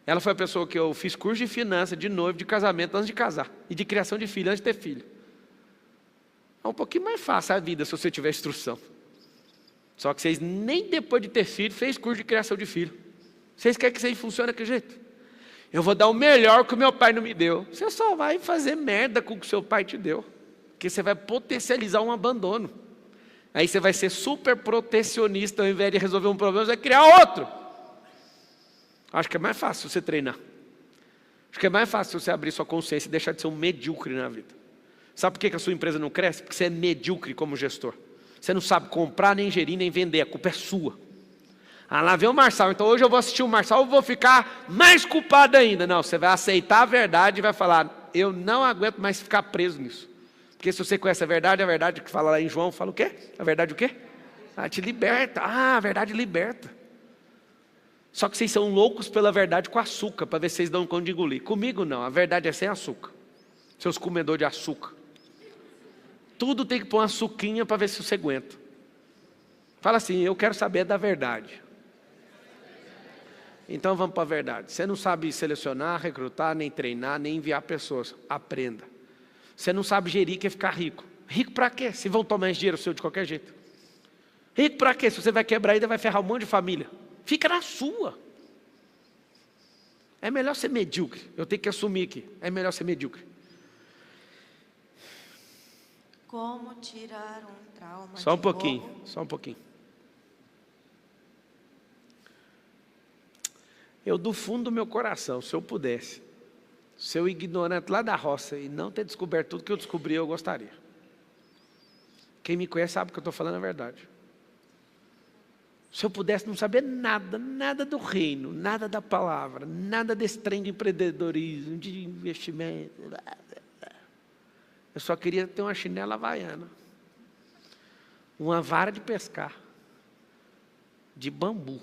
A: Ela foi a pessoa que eu fiz curso de finanças, de noivo, de casamento, antes de casar. E de criação de filho, antes de ter filho. É um pouquinho mais fácil a vida se você tiver instrução. Só que vocês nem depois de ter filho, fez curso de criação de filho. Vocês querem que isso aí funcione daquele jeito? Eu vou dar o melhor que o meu pai não me deu. Você só vai fazer merda com o que o seu pai te deu. Porque você vai potencializar um abandono. Aí você vai ser super protecionista, ao invés de resolver um problema, você vai criar outro. Acho que é mais fácil você treinar. Acho que é mais fácil você abrir sua consciência e deixar de ser um medíocre na vida. Sabe por que a sua empresa não cresce? Porque você é medíocre como gestor. Você não sabe comprar, nem gerir, nem vender. A culpa é sua. Lá vem o Marçal. Então hoje eu vou assistir o Marçal e vou ficar mais culpado ainda. Não, você vai aceitar a verdade e vai falar, eu não aguento mais ficar preso nisso. Porque se você conhece a verdade que fala lá em João, fala o quê? A verdade o quê? Te liberta. A verdade liberta. Só que vocês são loucos pela verdade com açúcar, para ver se vocês dão conta de engolir. Comigo não, a verdade é sem açúcar. Seus comedores de açúcar. Tudo tem que pôr uma açuquinha para ver se você aguenta. Fala assim, eu quero saber da verdade. Então vamos para a verdade. Você não sabe selecionar, recrutar, nem treinar, nem enviar pessoas. Aprenda. Você não sabe gerir, quer ficar rico. Rico para quê? Se vão tomar esse dinheiro seu de qualquer jeito. Rico para quê? Se você vai quebrar ainda, vai ferrar um monte de família. Fica na sua. É melhor ser medíocre. Eu tenho que assumir aqui. É melhor ser medíocre.
D: Como tirar um trauma
A: Só um
D: de
A: pouquinho,
D: roubo?
A: só um pouquinho. Eu, do fundo do meu coração, se eu pudesse, ser o ignorante lá da roça e não ter descoberto tudo que eu descobri, eu gostaria. Quem me conhece sabe que eu estou falando a verdade. Se eu pudesse não saber nada, nada do reino, nada da palavra, nada desse trem de empreendedorismo, de investimento. Eu só queria ter uma chinela havaiana, uma vara de pescar, de bambu,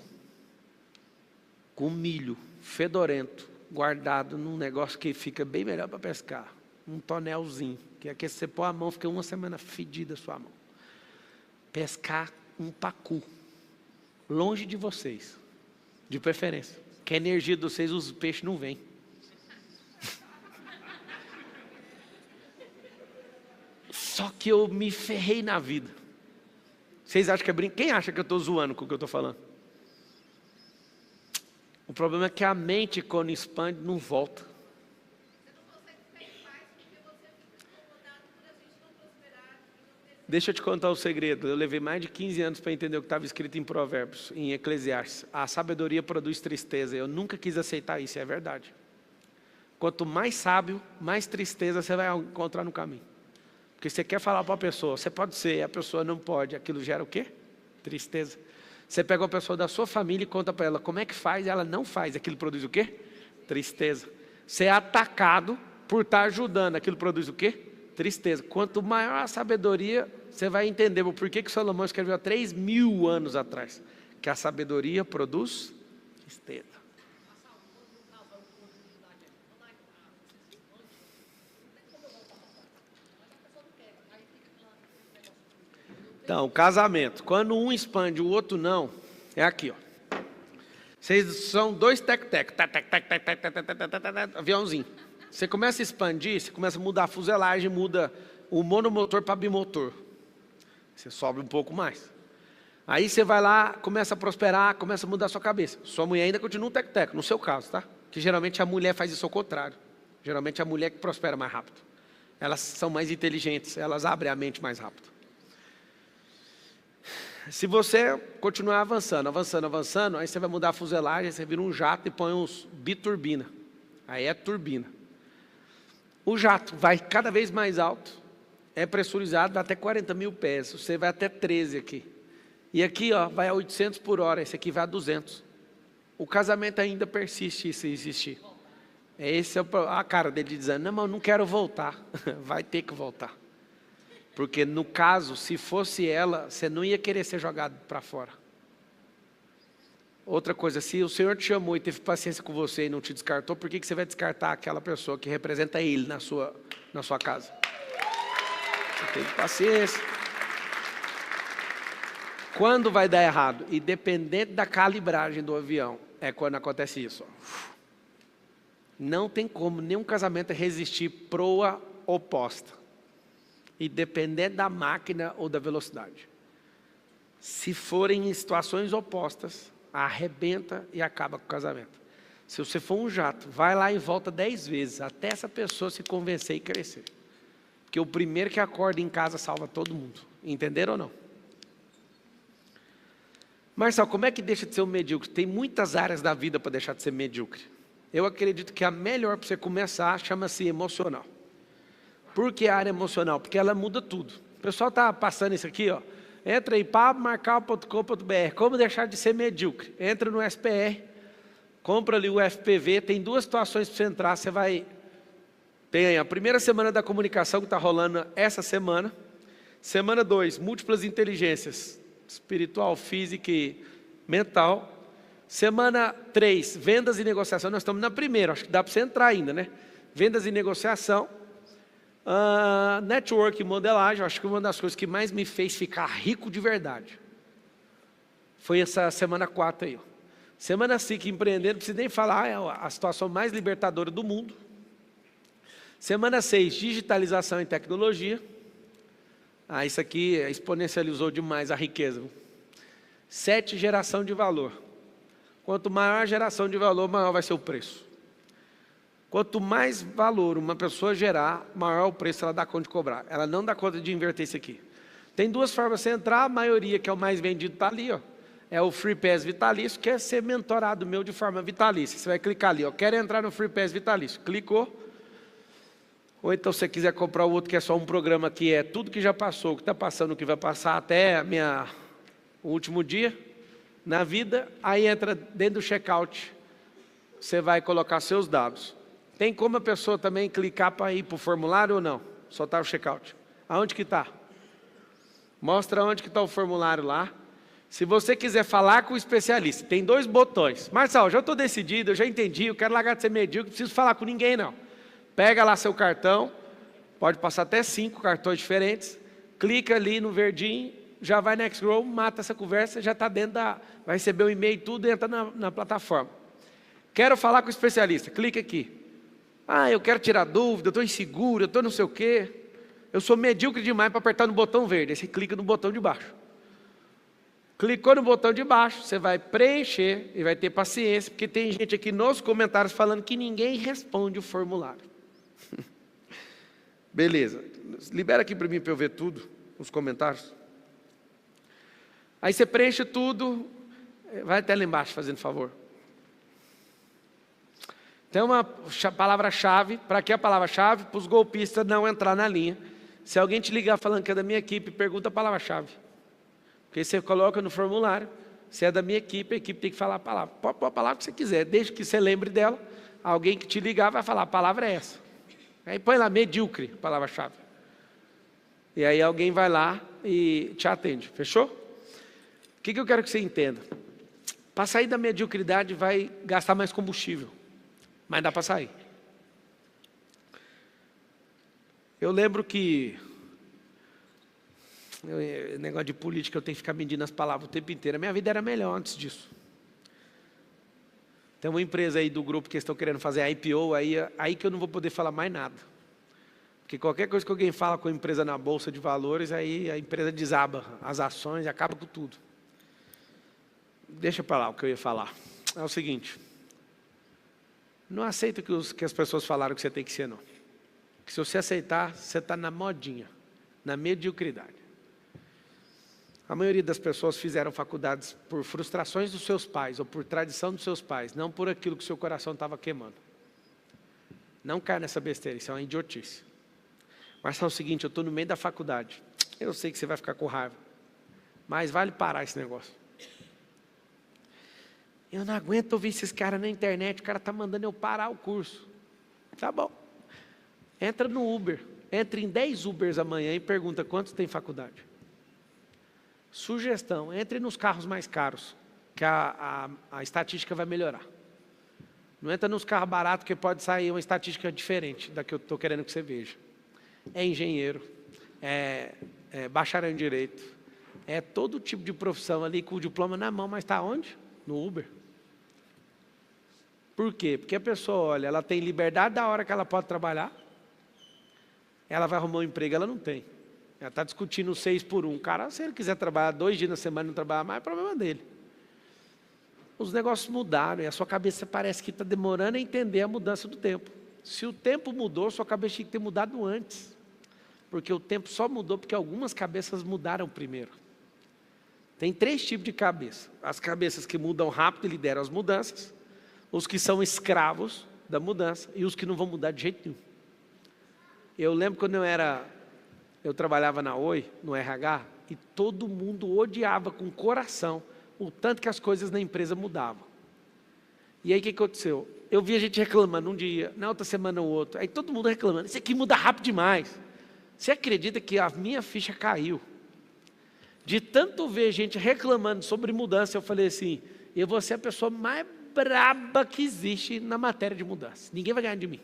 A: com milho fedorento, guardado num negócio que fica bem melhor para pescar. Um tonelzinho, que é que você põe a mão, fica uma semana fedida a sua mão. Pescar um pacu, longe de vocês, de preferência. Que a energia de vocês, os peixes não vêm. Só que eu me ferrei na vida. Vocês acham que é brincadeira? Quem acha que eu estou zoando com o que eu estou falando? O problema é que a mente, quando expande, não volta. Deixa eu te contar o segredo. Eu levei mais de 15 anos para entender o que estava escrito em Provérbios, em Eclesiastes. A sabedoria produz tristeza. Eu nunca quis aceitar isso, é verdade. Quanto mais sábio, mais tristeza você vai encontrar no caminho. Porque você quer falar para a pessoa, você pode ser, a pessoa não pode. Aquilo gera o quê? Tristeza. Você pega uma pessoa da sua família e conta para ela como é que faz, ela não faz. Aquilo produz o quê? Tristeza. Você é atacado por estar ajudando. Aquilo produz o quê? Tristeza. Quanto maior a sabedoria, você vai entender o porquê que Salomão escreveu há 3.000 anos atrás. Que a sabedoria produz tristeza. Então, casamento. Quando um expande, o outro não, é aqui, ó. Vocês são dois tec-tec, aviãozinho. Você começa a expandir, você começa a mudar a fuselagem, muda o monomotor para bimotor. Você sobe um pouco mais. Aí você vai lá, começa a prosperar, começa a mudar a sua cabeça. Sua mulher ainda continua um tec-tec, no seu caso, tá? Que geralmente a mulher faz isso ao contrário. Geralmente a mulher que prospera mais rápido. Elas são mais inteligentes, elas abrem a mente mais rápido. Se você continuar avançando, aí você vai mudar a fuselagem, você vira um jato e põe uns biturbina. Aí é turbina. O jato vai cada vez mais alto, é pressurizado, vai até 40 mil pés, você vai até 13 aqui. E aqui, ó, vai a 800 por hora, esse aqui vai a 200. O casamento ainda persiste se existir. Esse é a cara dele dizendo, não, mas eu não quero voltar. Vai ter que voltar. Porque no caso, se fosse ela, você não ia querer ser jogado para fora. Outra coisa, se o Senhor te chamou e teve paciência com você e não te descartou, por que você vai descartar aquela pessoa que representa Ele na sua casa? Você teve paciência. Quando vai dar errado? E dependente da calibragem do avião, é quando acontece isso. Não tem como nenhum casamento resistir proa oposta. E dependendo da máquina ou da velocidade. Se forem em situações opostas, arrebenta e acaba com o casamento. Se você for um jato, vai lá e volta 10 vezes, até essa pessoa se convencer e crescer. Porque o primeiro que acorda em casa salva todo mundo. Entenderam ou não? Marcelo, como é que deixa de ser um medíocre? Tem muitas áreas da vida para deixar de ser medíocre. Eu acredito que a melhor para você começar chama-se emocional. Por que a área emocional? Porque ela muda tudo. O pessoal está passando isso aqui, ó. Entra em pablomarcal.com.br. Como deixar de ser medíocre? Entra no SPR, compra ali o FPV. Tem duas situações para você entrar. Você vai... Tem a primeira semana da comunicação que está rolando essa semana. Semana 2, múltiplas inteligências. Espiritual, física e mental. Semana 3, vendas e negociação. Nós estamos na primeira, acho que dá para você entrar ainda, né? Vendas e negociação. Network e modelagem, acho que uma das coisas que mais me fez ficar rico de verdade foi essa semana 4 aí. Ó. Semana 5, empreendendo, não preciso nem falar, é a situação mais libertadora do mundo. Semana 6, digitalização e tecnologia. Isso aqui exponencializou demais a riqueza. 7, geração de valor. Quanto maior a geração de valor, maior vai ser o preço. Quanto mais valor uma pessoa gerar, maior o preço ela dá conta de cobrar. Ela não dá conta de inverter isso aqui. Tem duas formas de você entrar, a maioria que é o mais vendido está ali, ó. É o Free Pass vitalício, que é ser mentorado meu de forma vitalícia. Você vai clicar ali, ó, quero entrar no Free Pass vitalício. Clicou. Ou então, se você quiser comprar o outro, que é só um programa que é tudo que já passou, que está passando, o que vai passar até o último dia na vida, aí entra dentro do checkout, você vai colocar seus dados. Tem como a pessoa também clicar para ir para o formulário ou não? Só está o checkout. Aonde que está? Mostra onde que está o formulário lá. Se você quiser falar com o especialista, tem 2 botões. Marcelo, já estou decidido, eu já entendi, eu quero largar de ser medíocre, não preciso falar com ninguém não. Pega lá seu cartão, pode passar até 5 cartões diferentes, clica ali no verdinho, já vai na Xgrow, mata essa conversa, já está dentro vai receber o e-mail e tudo, entra na plataforma. Quero falar com o especialista, clica aqui. Eu quero tirar dúvida, eu estou inseguro, eu estou não sei o quê. Eu sou medíocre demais para apertar no botão verde, aí você clica no botão de baixo. Clicou no botão de baixo, você vai preencher e vai ter paciência, porque tem gente aqui nos comentários falando que ninguém responde o formulário. Beleza, libera aqui para mim para eu ver tudo, os comentários. Aí você preenche tudo, vai até lá embaixo fazendo favor. Tem uma palavra-chave, para que a palavra-chave? Para os golpistas não entrar na linha. Se alguém te ligar falando que é da minha equipe, pergunta a palavra-chave. Porque você coloca no formulário, se é da minha equipe, a equipe tem que falar a palavra. Pode pôr a palavra que você quiser, desde que você lembre dela, alguém que te ligar vai falar, a palavra é essa. Aí põe lá, medíocre, palavra-chave. E aí alguém vai lá e te atende, fechou? O que eu quero que você entenda? Para sair da mediocridade vai gastar mais combustível, mas dá para sair. Eu lembro que, negócio de política, eu tenho que ficar medindo as palavras o tempo inteiro. A minha vida era melhor antes disso. Tem uma empresa aí do grupo que estão querendo fazer IPO, aí que eu não vou poder falar mais nada. Porque qualquer coisa que alguém fala com a empresa na bolsa de valores, aí a empresa desaba as ações e acaba com tudo. Deixa para lá o que eu ia falar. É o seguinte, não aceita que as pessoas falaram que você tem que ser, não. Que se você aceitar, você está na modinha, na mediocridade. A maioria das pessoas fizeram faculdades por frustrações dos seus pais ou por tradição dos seus pais, não por aquilo que o seu coração estava queimando. Não cai nessa besteira, isso é uma idiotice. Mas é o seguinte, eu estou no meio da faculdade, eu sei que você vai ficar com raiva, mas vale parar esse negócio. Eu não aguento ouvir esses caras na internet, o cara está mandando eu parar o curso. Tá bom. Entra no Uber, entra em 10 Ubers amanhã e pergunta quantos tem faculdade. Sugestão, entre nos carros mais caros, que a estatística vai melhorar. Não entra nos carros baratos, que pode sair uma estatística diferente da que eu estou querendo que você veja. É engenheiro, é bacharel em direito, é todo tipo de profissão ali com o diploma na mão, mas está onde? No Uber. Por quê? Porque a pessoa, olha, ela tem liberdade da hora que ela pode trabalhar, ela vai arrumar um emprego, ela não tem. Ela está discutindo 6 por 1. Cara, se ele quiser trabalhar 2 dias na semana e não trabalhar mais, é problema dele. Os negócios mudaram e a sua cabeça parece que está demorando a entender a mudança do tempo. Se o tempo mudou, sua cabeça tinha que ter mudado antes. Porque o tempo só mudou porque algumas cabeças mudaram primeiro. Tem 3 tipos de cabeça. As cabeças que mudam rápido e lideram as mudanças, os que são escravos da mudança e os que não vão mudar de jeito nenhum. Eu lembro quando eu trabalhava na Oi, no RH, e todo mundo odiava com o coração o tanto que as coisas na empresa mudavam. E aí o que aconteceu? Eu via gente reclamando um dia, na outra semana o outro, aí todo mundo reclamando, isso aqui muda rápido demais. Você acredita que a minha ficha caiu? De tanto ver gente reclamando sobre mudança, eu falei assim, E eu vou ser a pessoa mais braba que existe na matéria de mudança. Ninguém vai ganhar de mim.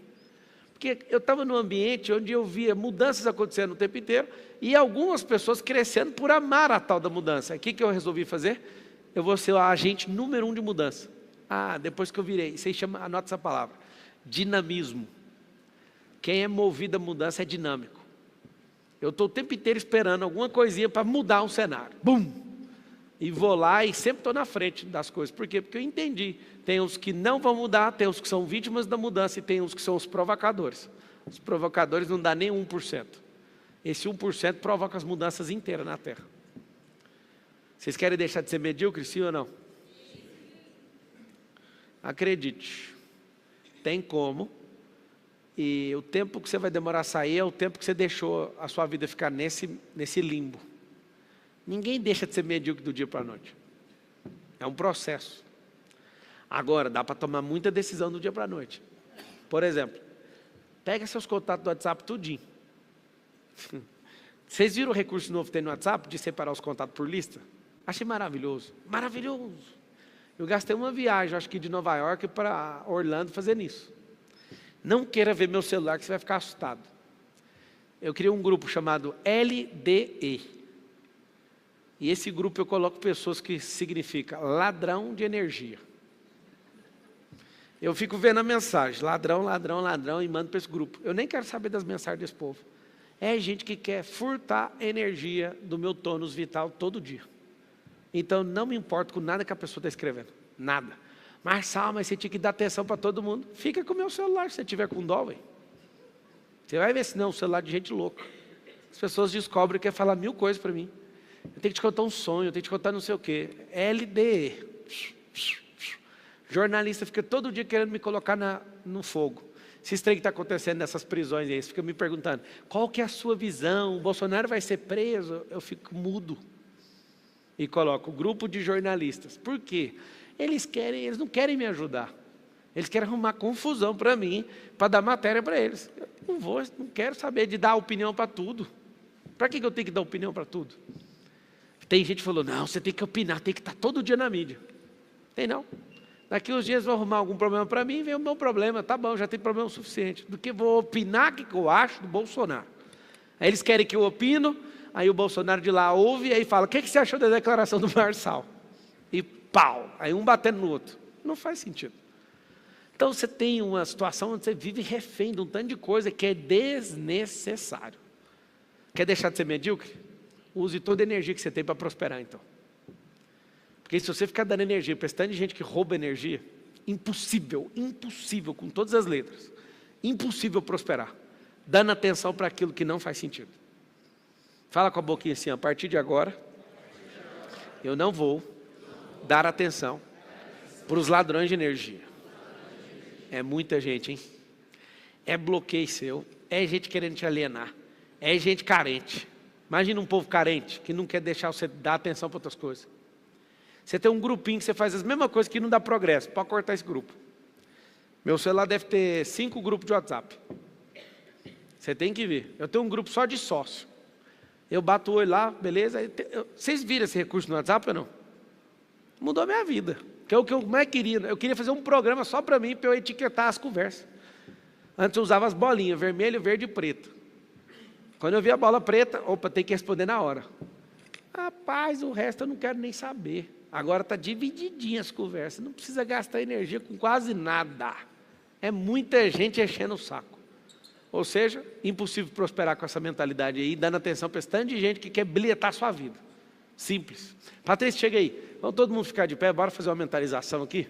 A: Porque eu estava num ambiente onde eu via mudanças acontecendo o tempo inteiro e algumas pessoas crescendo por amar a tal da mudança. O que eu resolvi fazer? Eu vou ser o agente número 1 de mudança. Depois que eu virei, você chama, anota essa palavra, dinamismo. Quem é movido a mudança é dinâmico. Eu estou o tempo inteiro esperando alguma coisinha para mudar um cenário. Bum! E vou lá e sempre estou na frente das coisas. Por quê? Porque eu entendi. Tem os que não vão mudar, tem os que são vítimas da mudança e tem os que são os provocadores. Os provocadores não dão nem 1%. Esse 1% provoca as mudanças inteiras na Terra. Vocês querem deixar de ser medíocres, sim ou não? Acredite. Tem como. E o tempo que você vai demorar a sair é o tempo que você deixou a sua vida ficar nesse limbo. Ninguém deixa de ser medíocre do dia para a noite. É um processo. Agora, dá para tomar muita decisão do dia para a noite. Por exemplo, pega seus contatos do WhatsApp tudinho. Vocês viram o recurso novo que tem no WhatsApp de separar os contatos por lista? Achei maravilhoso. Maravilhoso. Eu gastei uma viagem, acho que de Nova York para Orlando fazendo isso. Não queira ver meu celular que você vai ficar assustado. Eu criei um grupo chamado LDE. E esse grupo eu coloco pessoas que significa ladrão de energia. Eu fico vendo a mensagem, ladrão, ladrão, ladrão, e mando para esse grupo. Eu nem quero saber das mensagens desse povo. É gente que quer furtar energia do meu tônus vital todo dia. Então não me importo com nada que a pessoa está escrevendo. Nada. Marçal, mas você tinha que dar atenção para todo mundo. Fica com o meu celular se você tiver com dó, véio. Você vai ver se não é um celular de gente louca. As pessoas descobrem que quer falar 1000 coisas para mim. Eu tenho que te contar um sonho, eu tenho que te contar não sei o quê. LDE. Jornalista fica todo dia querendo me colocar no fogo. Esse trem que está acontecendo nessas prisões aí, você fica me perguntando, qual que é a sua visão? O Bolsonaro vai ser preso? Eu fico mudo. E coloco grupo de jornalistas. Por quê? Eles não querem me ajudar. Eles querem arrumar confusão para mim, para dar matéria para eles. Eu não quero saber de dar opinião para tudo. Para que eu tenho que dar opinião para tudo? Tem gente que falou, não, você tem que opinar, tem que estar todo dia na mídia. Tem não. Daqui uns dias vão arrumar algum problema para mim, vem o meu problema, tá bom, já tem problema suficiente. Do que vou opinar o que eu acho do Bolsonaro. Aí eles querem que eu opino, aí o Bolsonaro de lá ouve e aí fala, o que você achou da declaração do Marçal? E pau, aí um batendo no outro. Não faz sentido. Então você tem uma situação onde você vive refém de um tanto de coisa que é desnecessário. Quer deixar de ser medíocre? Use toda a energia que você tem para prosperar, então. Porque se você ficar dando energia para esse tanto de gente que rouba energia, impossível, impossível, com todas as letras, impossível prosperar, dando atenção para aquilo que não faz sentido. Fala com a boquinha assim, a partir de agora, eu não vou dar atenção para os ladrões de energia. É muita gente, hein? É bloqueio seu, é gente querendo te alienar, é gente carente. Imagina um povo carente, que não quer deixar você dar atenção para outras coisas. Você tem um grupinho que você faz as mesmas coisas que não dá progresso, pode cortar esse grupo. Meu celular deve ter 5 grupos de WhatsApp. Você tem que ver. Eu tenho um grupo só de sócio. Eu bato o olho lá, beleza? Vocês viram esse recurso no WhatsApp ou não? Mudou a minha vida. Que é o que eu mais queria. Eu queria fazer um programa só para mim, para eu etiquetar as conversas. Antes eu usava as bolinhas, vermelho, verde e preto. Quando eu vi a bola preta, opa, tem que responder na hora. Rapaz, o resto eu não quero nem saber. Agora está divididinha as conversas. Não precisa gastar energia com quase nada. É muita gente enchendo o saco. Ou seja, impossível prosperar com essa mentalidade aí, dando atenção para esse tanto de gente que quer bilhetar a sua vida. Simples. Patrícia, chega aí. Vamos todo mundo ficar de pé, bora fazer uma mentalização aqui.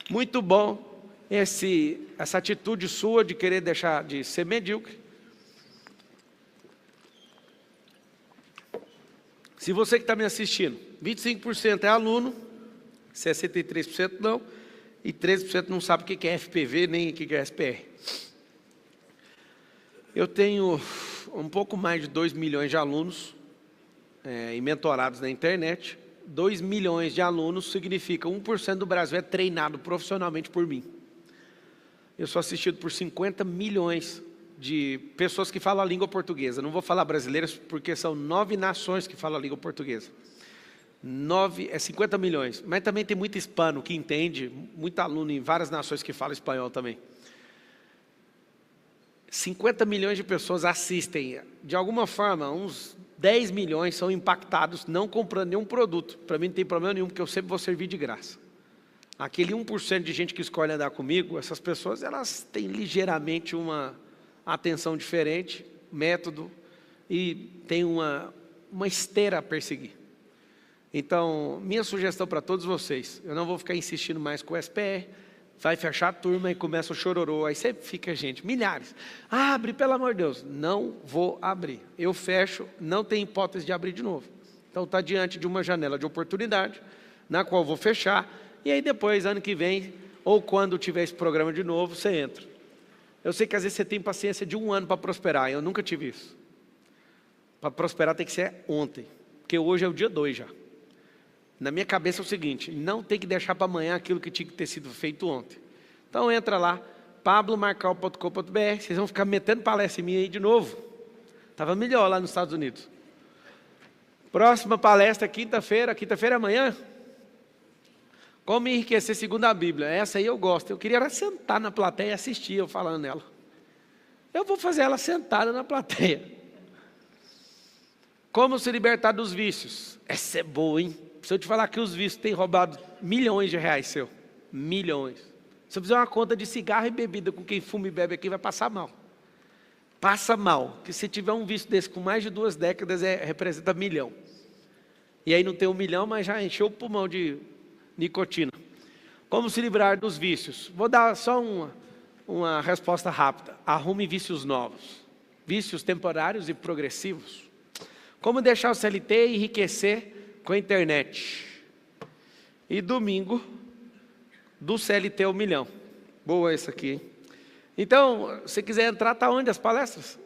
A: Muito bom essa atitude sua de querer deixar de ser medíocre. Se você que está me assistindo, 25% é aluno, 63% não, e 13% não sabe o que é FPV, nem o que é SPR. Eu tenho um pouco mais de 2 milhões de alunos e mentorados na internet. 2 milhões de alunos significa 1% do Brasil é treinado profissionalmente por mim. Eu sou assistido por 50 milhões de pessoas que falam a língua portuguesa. Não vou falar brasileiras porque são 9 nações que falam a língua portuguesa. 50 milhões. Mas também tem muito hispano que entende, muito aluno em várias nações que falam espanhol também. 50 milhões de pessoas assistem. De alguma forma, uns 10 milhões são impactados não comprando nenhum produto. Para mim não tem problema nenhum, porque eu sempre vou servir de graça. Aquele 1% de gente que escolhe andar comigo, essas pessoas elas têm ligeiramente uma atenção diferente, método, e tem uma esteira a perseguir. Então, minha sugestão para todos vocês, eu não vou ficar insistindo mais com o SPR, vai fechar a turma e começa o chororô, aí sempre fica gente, milhares. Abre, pelo amor de Deus. Não vou abrir. Eu fecho, não tem hipótese de abrir de novo. Então está diante de uma janela de oportunidade, na qual vou fechar, e aí depois, ano que vem, ou quando tiver esse programa de novo, você entra. Eu sei que às vezes você tem paciência de 1 ano para prosperar, eu nunca tive isso. Para prosperar tem que ser ontem, porque hoje é o dia 2 já. Na minha cabeça é o seguinte, não tem que deixar para amanhã aquilo que tinha que ter sido feito ontem. Então entra lá, pablomarcal.com.br, vocês vão ficar metendo palestra em mim aí de novo. Estava melhor lá nos Estados Unidos. Próxima palestra, quinta-feira é amanhã. Como enriquecer segundo a Bíblia. Essa aí eu gosto. Eu queria era sentar na plateia e assistir eu falando nela. Eu vou fazer ela sentada na plateia. Como se libertar dos vícios. Essa é boa, hein? Se eu te falar que os vícios têm roubado milhões de reais seu. Milhões. Se eu fizer uma conta de cigarro e bebida com quem fuma e bebe aqui, vai passar mal. Passa mal. Porque se tiver um vício desse com mais de 2 décadas, representa 1 milhão. E aí não tem 1 milhão, mas já encheu o pulmão de nicotina. Como se livrar dos vícios? Vou dar só uma resposta rápida. Arrume vícios novos. Vícios temporários e progressivos. Como deixar o CLT e enriquecer com a internet. E domingo, do CLT ao 1 milhão. Boa essa aqui, hein? Então, se quiser entrar, está onde as palestras?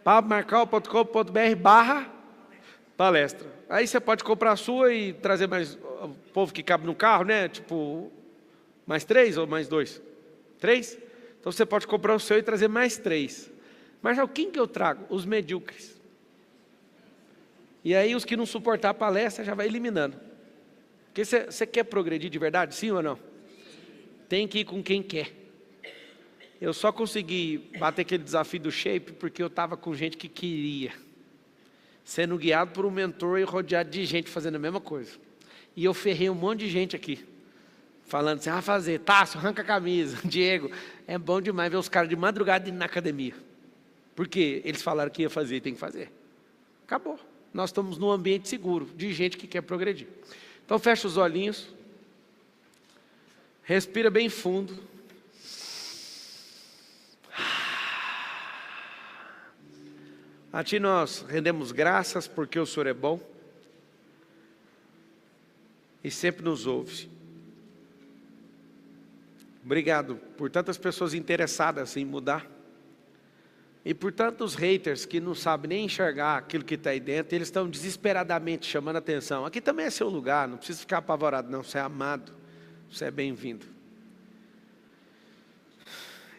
A: pablomarcal.com.br/palestra. Aí você pode comprar a sua e trazer mais o povo que cabe no carro, né? Tipo, mais 3 ou mais 2? 3? Então você pode comprar o seu e trazer mais 3. Mas o quem que eu trago? Os medíocres. E aí os que não suportar a palestra já vai eliminando. Porque você quer progredir de verdade, sim ou não? Tem que ir com quem quer. Eu só consegui bater aquele desafio do shape porque eu estava com gente que queria. Sendo guiado por um mentor e rodeado de gente fazendo a mesma coisa. E eu ferrei um monte de gente aqui. Falando assim, fazer, Tássio, arranca a camisa, Diego. É bom demais ver os caras de madrugada indo na academia. Porque eles falaram que ia fazer e tem que fazer. Acabou. Nós estamos num ambiente seguro, de gente que quer progredir. Então fecha os olhinhos. Respira bem fundo. A Ti nós rendemos graças porque o Senhor é bom. E sempre nos ouve. Obrigado por tantas pessoas interessadas em mudar. E por tantos haters que não sabem nem enxergar aquilo que está aí dentro, eles estão desesperadamente chamando a atenção. Aqui também é seu lugar, não precisa ficar apavorado não, você é amado, você é bem-vindo.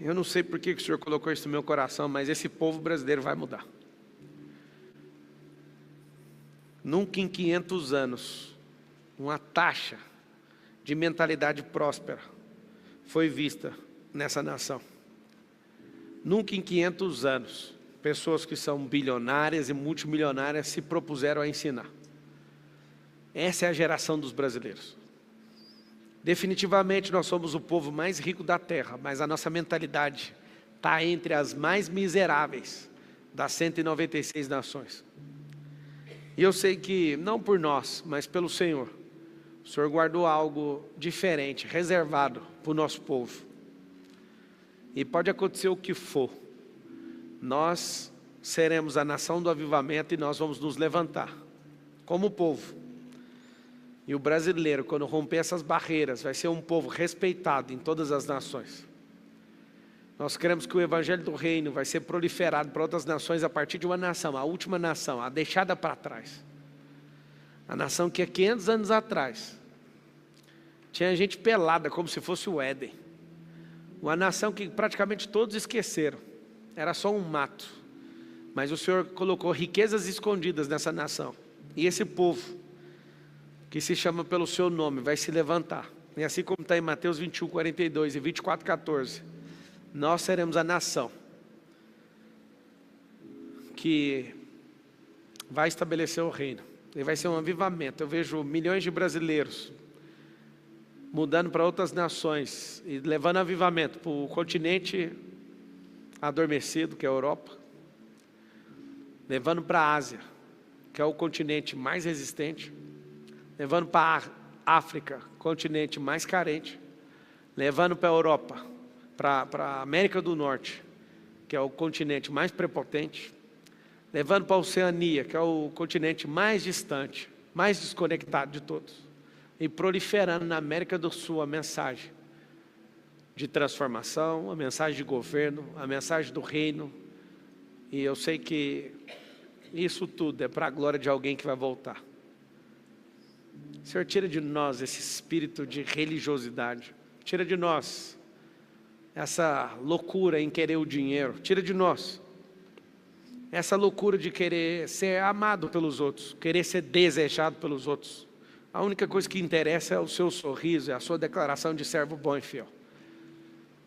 A: Eu não sei por que o Senhor colocou isso no meu coração, mas esse povo brasileiro vai mudar. Nunca em 500 anos, uma taxa de mentalidade próspera foi vista nessa nação. Nunca em 500 anos, pessoas que são bilionárias e multimilionárias se propuseram a ensinar. Essa é a geração dos brasileiros. Definitivamente nós somos o povo mais rico da terra, mas a nossa mentalidade está entre as mais miseráveis das 196 nações. E eu sei que, não por nós, mas pelo Senhor, o Senhor guardou algo diferente, reservado para o nosso povo. E pode acontecer o que for, nós seremos a nação do avivamento e nós vamos nos levantar, como povo. E o brasileiro, quando romper essas barreiras, vai ser um povo respeitado em todas as nações. Nós queremos que o evangelho do reino vai ser proliferado para outras nações a partir de uma nação, a última nação, a deixada para trás. A nação que há 500 anos atrás tinha gente pelada como se fosse o Éden. Uma nação que praticamente todos esqueceram. Era só um mato. Mas o Senhor colocou riquezas escondidas nessa nação. E esse povo que se chama pelo seu nome, vai se levantar. E assim como está em Mateus 21, 42 e 24, 14, nós seremos a nação que vai estabelecer o reino. E vai ser um avivamento. Eu vejo milhões de brasileiros mudando para outras nações e levando avivamento para o continente adormecido, que é a Europa, levando para a Ásia, que é o continente mais resistente, levando para a África, continente mais carente, levando para a Europa, para a América do Norte, que é o continente mais prepotente, levando para a Oceania, que é o continente mais distante, mais desconectado de todos, e proliferando na América do Sul a mensagem de transformação, a mensagem de governo, a mensagem do reino. E eu sei que isso tudo é para a glória de alguém que vai voltar. Senhor, tira de nós esse espírito de religiosidade, tira de nós essa loucura em querer o dinheiro, tira de nós essa loucura de querer ser amado pelos outros, querer ser desejado pelos outros. A única coisa que interessa é o seu sorriso, é a sua declaração de servo bom e fiel.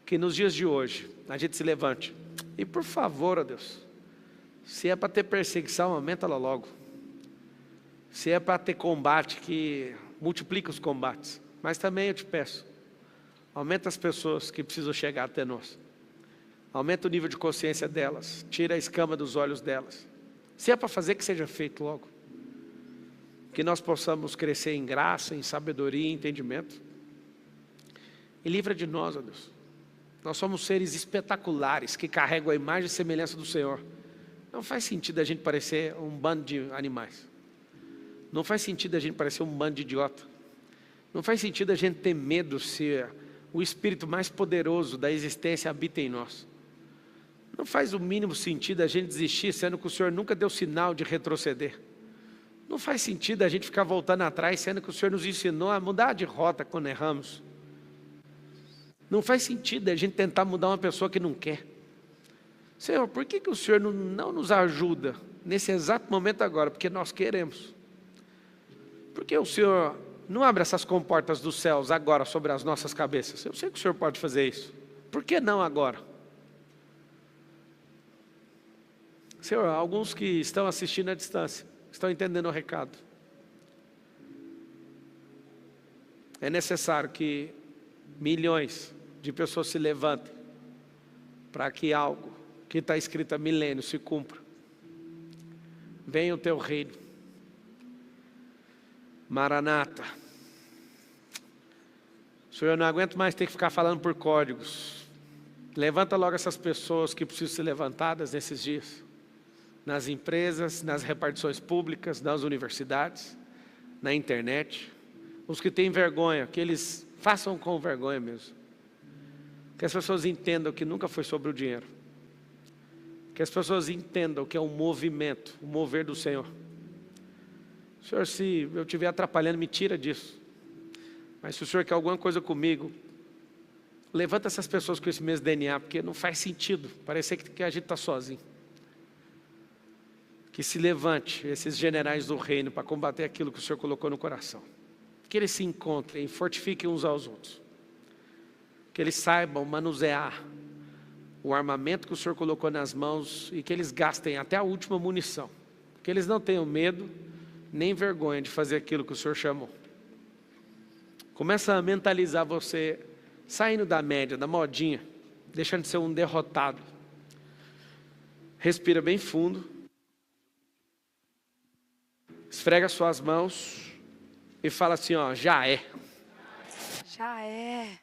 A: Que nos dias de hoje a gente se levante. E por favor, ó Deus, se é para ter perseguição, aumenta ela logo. Se é para ter combate, que multiplica os combates. Mas também eu te peço, aumenta as pessoas que precisam chegar até nós. Aumenta o nível de consciência delas, tira a escama dos olhos delas. Se é para fazer, que seja feito logo. Que nós possamos crescer em graça, em sabedoria e entendimento. E livra de nós, ó Deus. Nós somos seres espetaculares que carregam a imagem e semelhança do Senhor. Não faz sentido a gente parecer um bando de animais. Não faz sentido a gente parecer um bando de idiota. Não faz sentido a gente ter medo se o Espírito mais poderoso da existência habita em nós. Não faz o mínimo sentido a gente desistir, sendo que o Senhor nunca deu sinal de retroceder. Não faz sentido a gente ficar voltando atrás, sendo que o Senhor nos ensinou a mudar de rota quando erramos. Não faz sentido a gente tentar mudar uma pessoa que não quer. Senhor, por que o Senhor não nos ajuda nesse exato momento agora? Porque nós queremos. Porque o Senhor não abre essas comportas dos céus agora sobre as nossas cabeças. Eu sei que o Senhor pode fazer isso. Por que não agora? Senhor, alguns que estão assistindo à distância, estão entendendo o recado. É necessário que milhões de pessoas se levantem para que algo que está escrito há milênios se cumpra. Venha o teu reino. Maranata. Senhor, eu não aguento mais ter que ficar falando por códigos. Levanta logo essas pessoas que precisam ser levantadas nesses dias. Nas empresas, nas repartições públicas, nas universidades, na internet. Os que têm vergonha, que eles façam com vergonha mesmo. Que as pessoas entendam que nunca foi sobre o dinheiro. Que as pessoas entendam que é um movimento, o mover do Senhor. Senhor, se eu estiver atrapalhando, me tira disso. Mas se o Senhor quer alguma coisa comigo, levanta essas pessoas com esse mesmo DNA, porque não faz sentido parecer que a gente está sozinho. Que se levante esses generais do reino para combater aquilo que o Senhor colocou no coração. Que eles se encontrem e fortifiquem uns aos outros. Que eles saibam manusear o armamento que o Senhor colocou nas mãos e que eles gastem até a última munição. Que eles não tenham medo nem vergonha de fazer aquilo que o Senhor chamou. Começa a mentalizar você saindo da média, da modinha, deixando de ser um derrotado. Respira bem fundo. Esfrega suas mãos e fala assim, ó, já é.
D: Já é.